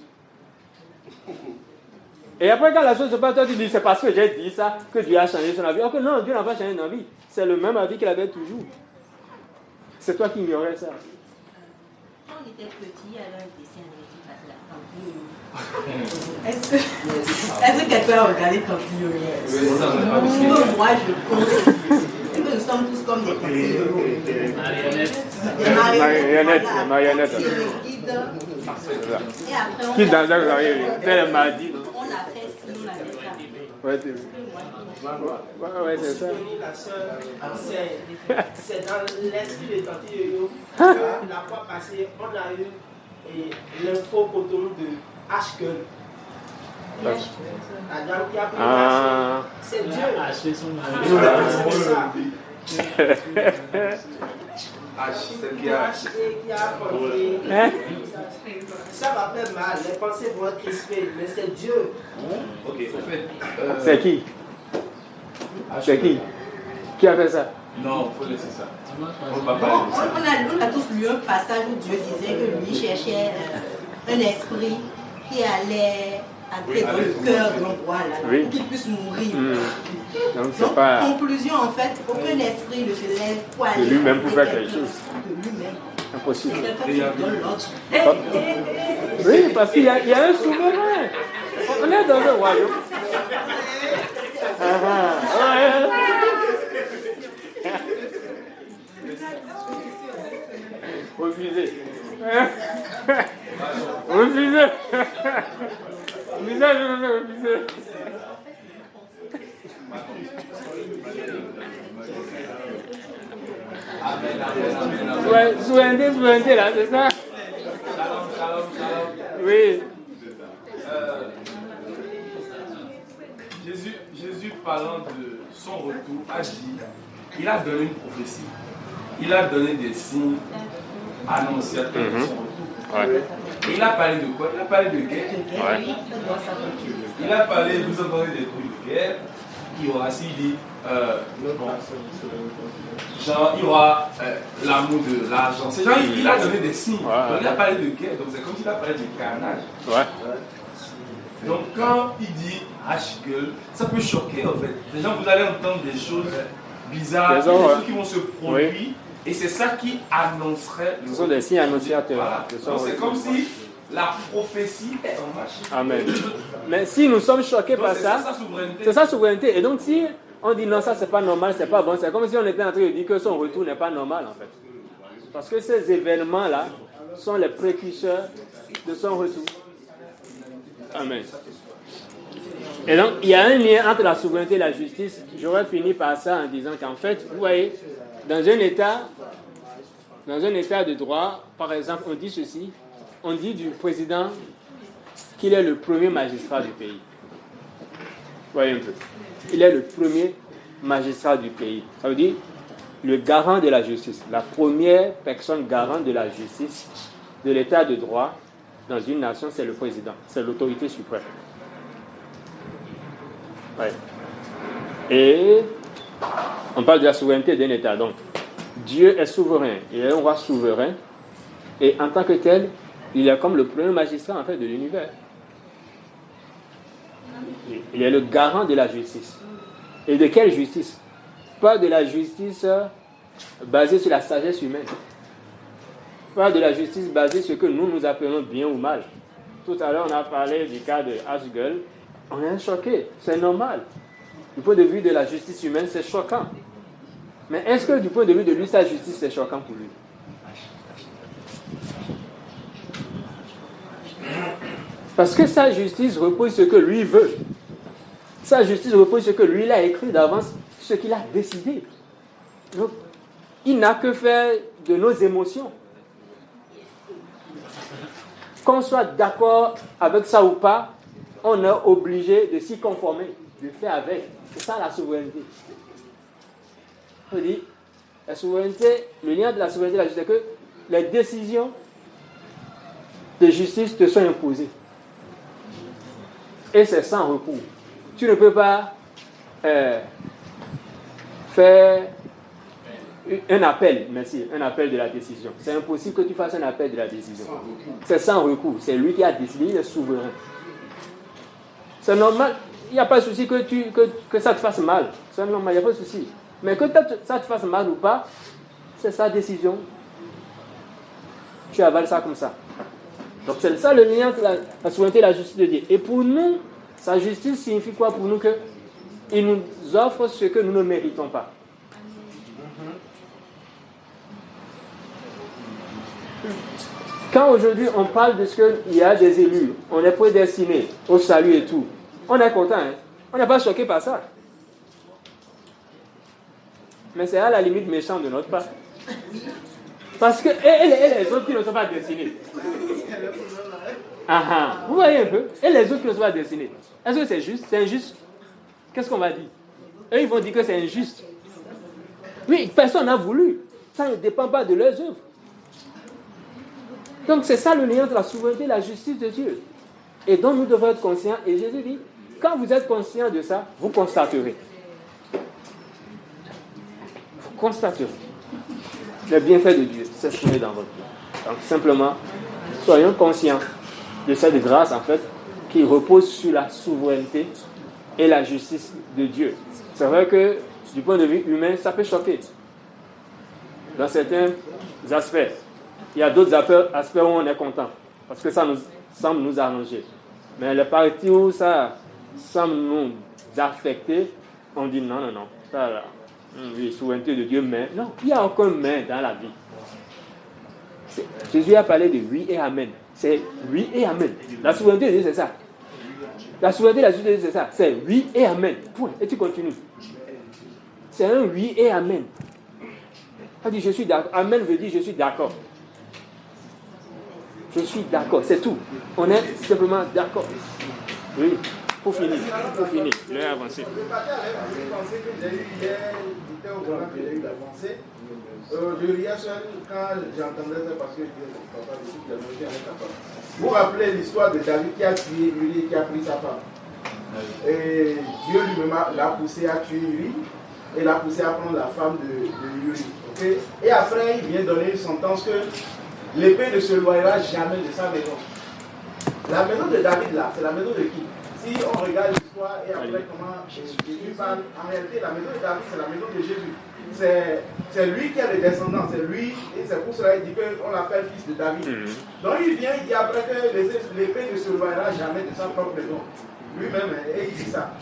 Et après, quand la chose se passe, toi, tu dis, c'est parce que j'ai dit ça que Dieu a changé son avis. Alors que non, Dieu n'a pas changé son avis. C'est le même avis qu'il avait toujours. C'est toi qui ignorais ça. Quand on était petit, il y avait un dessin animé qui passait la Tante Yoyo. Est-ce que quelqu'un a regardé Tante Yoyo? Moi, je pense que nous sommes tous comme des Tante Yoyo. Des marionnettes. Et après, Qui dans un mardi. on a fait ci, on a fait ça. Ouais, c'est ça. C'est dans l'esprit de Tante Yoyo. La fois passée, on a eu l'info Cotonou de Ashkel. La dame qui a pris Ah. c'est Dieu. C'est celle qui a apporté. Ça va faire mal, les pensées vont être crispées, mais c'est Dieu. Ok, en fait. C'est qui? C'est qui a fait ça? Non, il faut laisser ça. On va parler de ça. On a tous lu un passage où Dieu disait que lui cherchait un esprit qui allait entrer dans le cœur de l'endroit là, Oui. pour qu'il puisse mourir. Donc, c'est Donc, pas conclusion, en fait, aucun esprit ne se lève pour aller de lui-même pour faire quelqu'un quelque chose. de lui-même. Impossible. C'est quelqu'un qui donne l'ordre. Oui, parce qu'il y a un souverain. On est dans un royaume. Refusez. Refusez. Refusez. Souveraineté là, c'est ça? Oui. Jésus, parlant de son retour, a dit, il a donné une prophétie. Il a donné des signes annonciateurs de son retour. Ouais. Et il a parlé de quoi? Il a parlé de guerre. Ouais. Il a parlé, vous entendez des trucs de guerre. Il y aura, s'il dit, genre, il y aura l'amour de l'argent. C'est genre, il a donné des signes. Donc, il a parlé de guerre. Donc, c'est comme s'il a parlé de carnage. Ouais. Donc, quand il dit H-gueule, ça peut choquer en fait. Les gens, vous allez entendre des choses bizarres, des choses qui vont se produire. Oui. Et c'est ça qui annoncerait. Ce sont des signes annonciateurs. Voilà. Donc, c'est comme si la prophétie est en marche. Amen. Mais si nous sommes choqués par ça, c'est sa souveraineté. Et donc, si on dit non, ça c'est pas normal, c'est pas bon, c'est comme si on était en train de dire que son retour n'est pas normal en fait. Parce que ces événements-là sont les précurseurs de son retour. Amen. Et donc, il y a un lien entre la souveraineté et la justice. J'aurais fini par ça en disant qu'en fait, vous voyez, dans un état de droit, par exemple, on dit ceci, on dit du président qu'il est le premier magistrat du pays. Voyez un peu. Il est le premier magistrat du pays. Ça veut dire le garant de la justice, la première personne garante de la justice, de l'état de droit dans une nation, c'est le président, c'est l'autorité suprême. Ouais. Et on parle de la souveraineté d'un État. Donc, Dieu est souverain, il est un roi souverain, et en tant que tel, il est comme le premier magistrat en fait de l'univers. Il est le garant de la justice. Et de quelle justice? Pas de la justice basée sur la sagesse humaine. Pas de la justice basée sur ce que nous appelons bien ou mal. Tout à l'heure, on a parlé du cas de H-Girl. On est choqué, c'est normal. Du point de vue de la justice humaine, c'est choquant. Mais est-ce que du point de vue de lui, sa justice, c'est choquant pour lui? Parce que sa justice repose sur ce que lui veut. Sa justice repose sur ce que lui il a écrit d'avance, ce qu'il a décidé. Donc, il n'a que faire de nos émotions. Qu'on soit d'accord avec ça ou pas, on est obligé de s'y conformer, de faire avec. C'est ça la souveraineté. On dit, la souveraineté, le lien de la souveraineté et de la justice, c'est que les décisions de justice te sont imposées. Et c'est sans recours. Tu ne peux pas faire un appel, un appel de la décision. C'est impossible que tu fasses un appel de la décision. C'est sans recours. C'est lui qui a décidé, il est souverain. C'est normal. Il n'y a pas de souci que ça te fasse mal. C'est normal, il n'y a pas de souci. Mais que ça te fasse mal ou pas, c'est sa décision. Tu avales ça comme ça. Donc c'est ça le lien entre la souveraineté et la justice de Dieu. Et pour nous, sa justice signifie quoi pour nous? Il nous offre ce que nous ne méritons pas. Quand aujourd'hui on parle de ce qu'il y a des élus, on est prédestinés au salut et tout, on est content, hein? On n'est pas choqué par ça. Mais c'est à la limite méchant de notre part. Parce que et les autres qui ne sont pas destinés. Vous voyez un peu? Et les autres qui ne sont pas destinés. Est-ce que c'est juste? C'est injuste? Qu'est-ce qu'on va dire? Eux, ils vont dire que c'est injuste. Oui, personne n'a voulu. Ça ne dépend pas de leurs œuvres. Donc c'est ça le lien entre la souveraineté et la justice de Dieu. Et donc nous devons être conscients. Et Jésus dit, quand vous êtes conscient de ça, vous constaterez. Vous constaterez le bienfait de Dieu s'exprimer dans votre vie. Donc simplement, soyons conscients de cette grâce en fait qui repose sur la souveraineté et la justice de Dieu. C'est vrai que du point de vue humain, ça peut choquer dans certains aspects. Il y a d'autres aspects où on est content parce que ça nous semble nous arranger. Mais les parties où ça semble nous affecter, on dit non. Ça, là, oui, souveraineté de Dieu, mais non, il n'y a aucun mais dans la vie. Jésus a parlé de oui et amen. C'est oui et amen. La souveraineté de Dieu, c'est ça. La souveraineté de la justice de Dieu, c'est ça. C'est oui et amen. Point. Et tu continues. C'est un oui et amen. Il dit je suis d'accord. Amen veut dire je suis d'accord. Je suis d'accord, c'est tout. On est simplement d'accord. Oui, pour finir. L'heure est avancée. Je riais seul quand j'entendais ça parce que papa, vous vous rappelez l'histoire de David qui a tué Uri et qui a pris sa femme. Et Dieu lui-même l'a poussé à tuer Uri et l'a poussé à prendre la femme de Uri. Okay? Et après, il vient donner une sentence que l'épée ne se loiera jamais de sa maison. La maison de David là, c'est la maison de qui? Si on regarde l'histoire et après comment Jésus parle, en réalité la maison de David c'est la maison de Jésus. C'est lui qui a les descendants, c'est lui, et c'est pour cela qu'il dit qu'on l'appelle fils de David. Donc il vient, il dit après que l'épée ne se loiera jamais de sa propre maison. Lui-même, et il dit ça.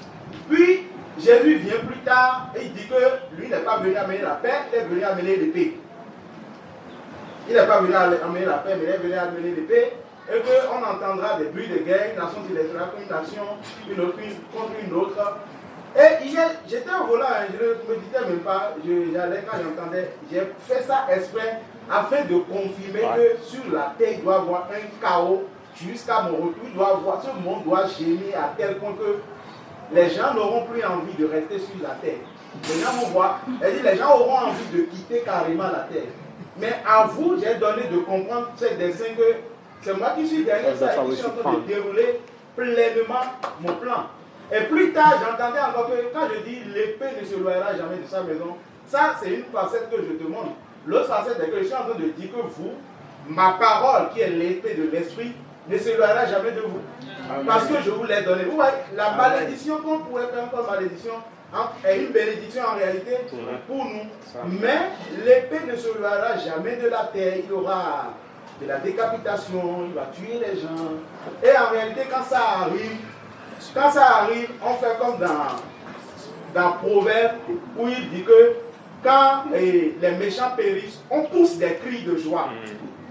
Puis Jésus vient plus tard et il dit que lui n'est pas venu amener la paix, il est venu amener l'épée. Il n'est pas venu amener la paix, mais il est venu amener l'épée. Et qu'on entendra des bruits de guerre, une nation se lèvera contre une nation, une autre contre une autre. Et j'étais au volant, je ne me disais même pas, j'allais quand j'entendais, j'ai fait ça exprès afin de confirmer que sur la terre, il doit y avoir un chaos jusqu'à mon retour. Ce monde doit gémir à tel point que les gens n'auront plus envie de rester sur la terre. Les gens vont voir, les gens auront envie de quitter carrément la terre. Mais à vous, j'ai donné de comprendre ces dessins que c'est moi qui suis derrière ça et qui suis en train de dérouler pleinement mon plan. Et plus tard, j'entendais encore que quand je dis l'épée ne se loiera jamais de sa maison, ça c'est une facette que je te montre. L'autre facette est que je suis en train de dire que vous, ma parole qui est l'épée de l'esprit, ne se loiera jamais de vous. Amen. Parce que je vous l'ai donné. Vous voyez, la malédiction qu'on pourrait faire comme malédiction est une bénédiction en réalité pour nous. Mais l'épée ne se loiera jamais de la terre. Il y aura de la décapitation, il va tuer les gens. Et en réalité, quand ça arrive, on fait comme dans Proverbe où il dit que quand les méchants périssent, on pousse des cris de joie.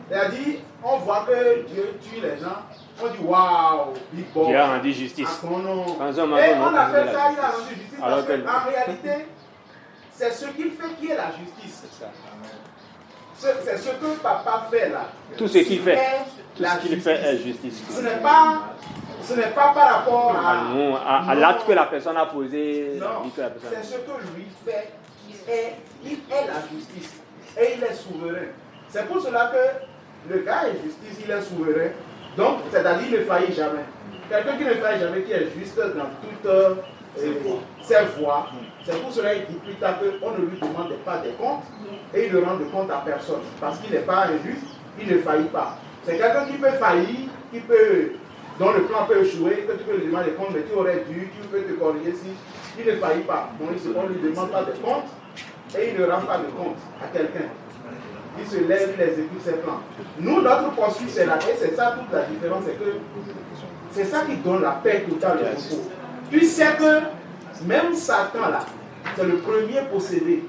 C'est-à-dire, on voit que Dieu tue les gens, on dit waouh, big boss. Dieu a rendu justice. Et on appelle ça, il a rendu justice parce qu'en réalité, c'est ce qu'il fait qui est la justice. C'est ce que papa fait là. Tout ce qu'il fait, est justice. Ce n'est pas par rapport à l'acte que la personne a posé. Non, c'est ce que lui fait. Il est la justice. Et il est souverain. C'est pour cela que le gars est justice, il est souverain. Donc, c'est-à-dire qu'il ne faillit jamais. Quelqu'un qui ne faillit jamais, qui est juste dans toutes ses voies. C'est pour cela qu'il dit plus tard qu'on ne lui demande pas des comptes et il ne rend de compte à personne. Parce qu'il n'est pas injuste, il ne faillit pas. C'est quelqu'un qui peut faillir, dont le plan peut échouer, que tu peux lui demander des comptes, mais tu aurais dû, tu peux te corriger si il ne faillit pas. Donc on ne lui demande pas de compte et il ne rend pas de compte à quelqu'un. Il se lève, il exécute ses plans. Nous, notre poursuite, c'est là. Et c'est ça toute la différence, c'est que c'est ça qui donne la paix totale au repos. Tu sais que même Satan là, c'est le premier possédé.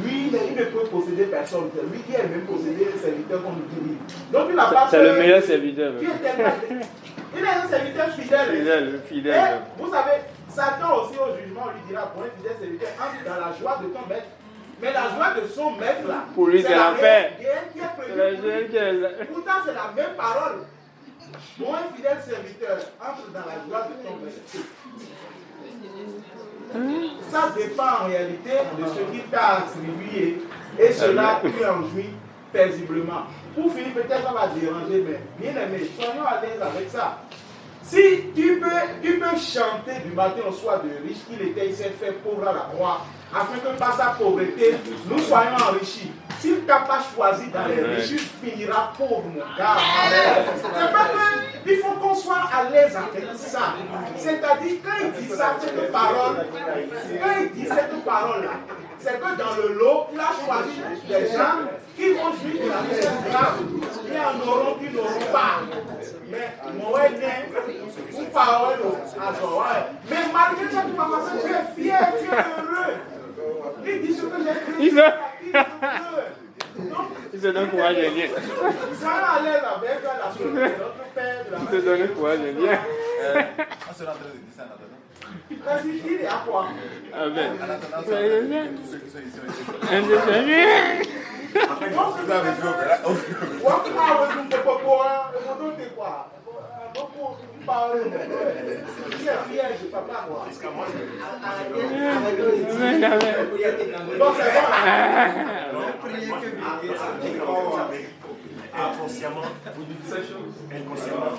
Lui, il ne peut posséder personne. C'est lui qui est même possédé le serviteur qu'on utilise. Donc il n'a pas. C'est le meilleur serviteur. Il est un serviteur fidèle. Fidèle. Et vous savez, Satan aussi au jugement lui dira pour un fidèle serviteur, entre dans la joie de ton maître. Mais la joie de son maître là, pour lui c'est l'enfer. Pourtant c'est la même parole. Pour un fidèle serviteur, entre dans la joie de ton maître. Ça dépend en réalité de ce qui t'a attribué et cela tu en jouis paisiblement. Pour finir, peut-être ça va déranger, mais bien aimé, soyons à l'aise avec ça. Si tu peux chanter du matin au soir de riche, il s'est fait pauvre à la croix, afin que par sa pauvreté, nous soyons enrichis. S'il t'a pas choisi dans les riches, tu finiras pauvre, mon gars. C'est pas que Il faut qu'on soit à l'aise avec ça. C'est-à-dire, quand il dit ça, cette parole, quand il dit cette parole-là, c'est que dans le lot, il a choisi des gens qui vont jouir de la personne grave. Il y en auront qui n'auront pas. Mais moi, ou parole, mais malgré ça, tu vas passer, tu es fier, tu es heureux. Il dit ce que j'ai cru. Il est heureux. Il se donne courage et bien. Ils sont à l'aise avec la chose de notre père. Il te donne courage et bien. On sera en train de dire ça en attendant. Vas-y, il est à quoi? Amen. En attendant, tous ceux qui sont ici. Inconsciemment, inconsciemment,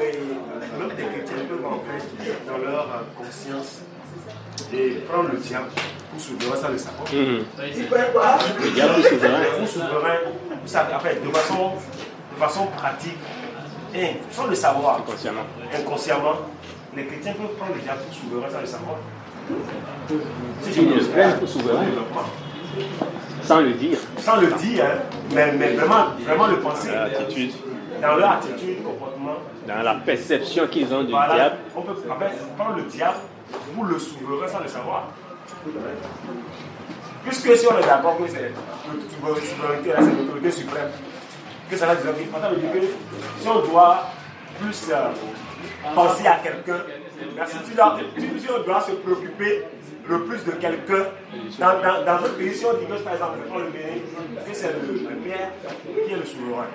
et même des chrétiens peuvent en fait, dans leur conscience, et prendre le diable pour souverain sans le savoir. Le diable est souverain. Pour souverain, en fait, de façon pratique, et sans le savoir, inconsciemment, les chrétiens peuvent prendre le diable pour souverain sans le savoir. Ils le prennent pour souverain. Sans le dire. Sans le dire, hein, mais vraiment le penser. L'attitude. Dans leur attitude, comportement. Dans la perception qu'ils ont du Voilà. diable. On peut en fait prendre le diable pour le souverain sans le savoir. Puisque si on est d'accord que c'est la souveraineté, c'est l'autorité suprême, que ça va dire, ça veut dire que si on doit plus penser à quelqu'un, si on doit se préoccuper le plus de quelqu'un, dans notre pays, si on dit que par exemple, je prends le Bénin, que c'est le père qui est le souverain.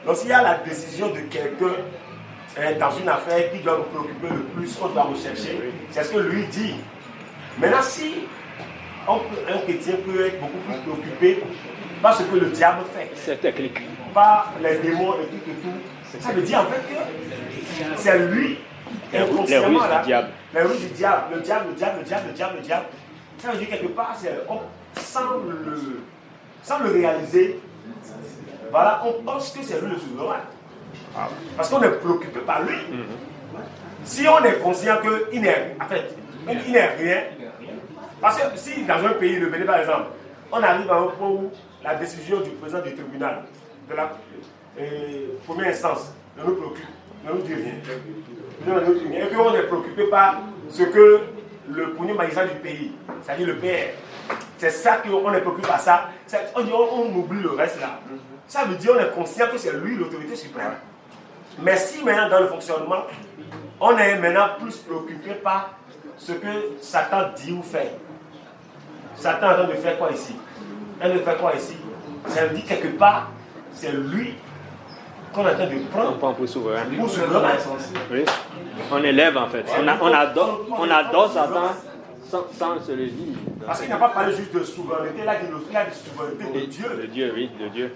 Donc s'il y a la décision de quelqu'un dans une affaire qui doit nous préoccuper le plus, qu'on doit rechercher, c'est ce que lui dit. Maintenant, si un chrétien peut être beaucoup plus préoccupé par ce que le diable fait, c'est technique, par les démons et tout, ça veut dire en fait que c'est lui, inconsciemment, là, les ruses du diable, le diable. Ça veut dire quelque part, sans le réaliser, voilà, on pense que c'est lui le souverain. Parce qu'on est préoccupé par lui. Si on est conscient qu'il n'est rien, parce que si dans un pays, le Bénin par exemple, on arrive à un point où la décision du président du tribunal, de la première instance, ne nous préoccupe, ne nous dit rien. Et qu'on est préoccupé par ce que le premier magistrat du pays, c'est-à-dire le père, c'est ça qu'on est préoccupé par ça. On oublie le reste là. Ça veut dire qu'on est conscient que c'est lui l'autorité suprême. Mais si maintenant dans le fonctionnement, on est maintenant plus préoccupé par ce que Satan dit ou fait. Satan est en train de faire quoi ici? Elle ne fait quoi ici? Ça veut dire quelque part, c'est lui qu'on est en train de prendre. On prend pour souverain. Pour souverain. Oui. On élève en fait. On adore Satan sans se le dire. Parce qu'il n'a pas parlé juste de souveraineté, là il a dit souveraineté de Dieu. De Dieu, oui, de Dieu.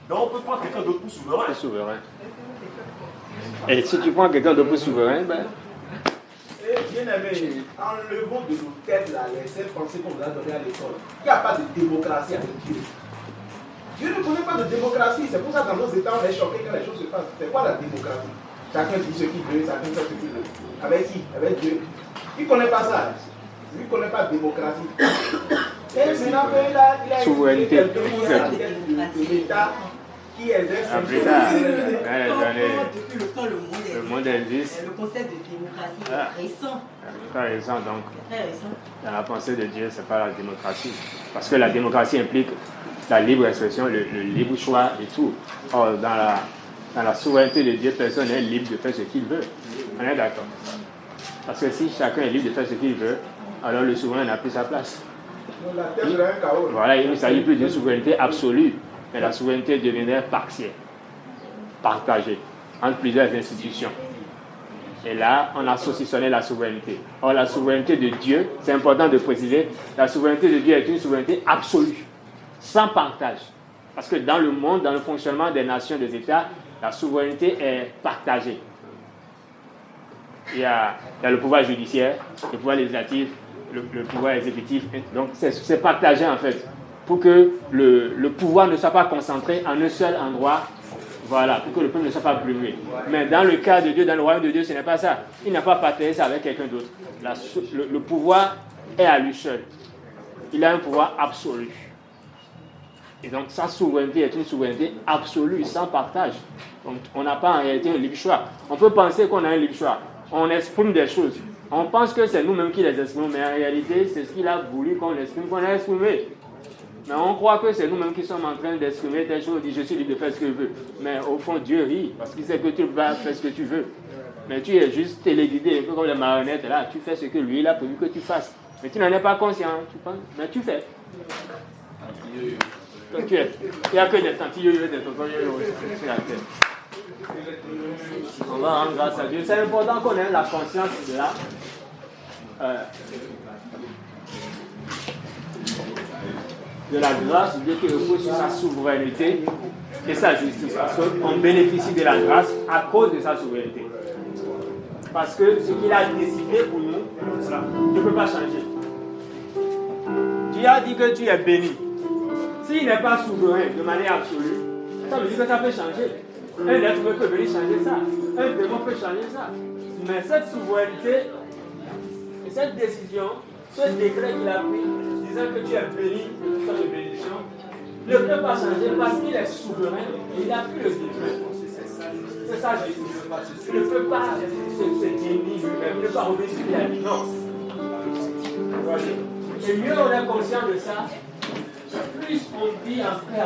Donc on peut prendre quelqu'un d'autre pour souverain. Pour souverain. Et si tu prends quelqu'un d'autre pour souverain, ben. Bien aimé, enlevons de nos têtes là, les sept pensées qu'on nous a données à l'école. Il n'y a pas de démocratie avec Dieu. Dieu ne connaît pas de démocratie. C'est pour ça que dans nos États, on est choqués quand les choses se passent. C'est quoi la démocratie? Chacun dit ce qu'il veut, chacun fait ce qu'il veut. Avec qui? Avec Dieu. Il ne connaît pas ça. Lui ne connaît pas de démocratie. Et maintenant, il a souveraineté. Quelqu'un qui est de l'État qui exerce son depuis le temps le monde existe. Le concept de démocratie est récent. Très récent donc. Très récent. Dans la pensée de Dieu, ce n'est pas la démocratie. Parce que la démocratie implique la libre expression, le libre choix et tout. Or, dans la souveraineté de Dieu, personne n'est libre de faire ce qu'il veut. On est d'accord. Parce que si chacun est libre de faire ce qu'il veut, alors le souverain n'a plus sa place. Voilà, il ne s'agit plus d'une souveraineté absolue, mais la souveraineté deviendrait partielle, partagée entre plusieurs institutions. Et là, on a saucissonné la souveraineté. Or, la souveraineté de Dieu, c'est important de préciser, la souveraineté de Dieu est une souveraineté absolue, sans partage. Parce que dans le monde, dans le fonctionnement des nations, des États, la souveraineté est partagée. Il y a le pouvoir judiciaire, le pouvoir législatif, le pouvoir exécutif. Donc, c'est partagé en fait, pour que le pouvoir ne soit pas concentré en un seul endroit Voilà, pour que le peuple ne soit pas brûlé. Mais dans le cas de Dieu, dans le royaume de Dieu, ce n'est pas ça. Il n'a pas partagé ça avec quelqu'un d'autre. Le pouvoir est à lui seul. Il a un pouvoir absolu. Et donc sa souveraineté est une souveraineté absolue, sans partage. Donc on n'a pas en réalité un libre choix. On peut penser qu'on a un libre choix. On exprime des choses. On pense que c'est nous-mêmes qui les exprimons, mais en réalité, c'est ce qu'il a voulu qu'on exprime, qu'on a exprimé. Mais on croit que c'est nous-mêmes qui sommes en train d'exprimer des choses, on dit je suis libre de faire ce que je veux. Mais au fond, Dieu rit, parce qu'il sait que tu vas faire ce que tu veux. Mais tu es juste téléguidé, un peu comme les marionnettes, là, tu fais ce que lui, il a prévu que tu fasses. Mais tu n'en es pas conscient, tu penses, mais tu fais. Donc, il n'y a que des tantis yo-yo et des tontons yo-yo sur la terre. On va rendre grâce à Dieu. C'est important qu'on ait la conscience de là. De la grâce de Dieu qui repose sur sa souveraineté et sa justice. Parce qu'on bénéficie de la grâce à cause de sa souveraineté. Parce que ce qu'il a décidé pour nous, ne peut pas changer. Dieu a dit que tu es béni. S'il n'est pas souverain de manière absolue, ça veut dire que ça peut changer. Un être humain peut venir changer ça. Un démon peut changer ça. Mais cette souveraineté et cette décision, ce décret qu'il a pris, disant que tu es béni de toute sorte de bénédiction, ne peut pas changer parce qu'il est souverain et il a pris le décret. C'est ça Jésus. Il ne peut pas se dénier lui-même, il ne peut pas revenir sur la vie. Non. Et mieux on est conscient de ça, plus on vit après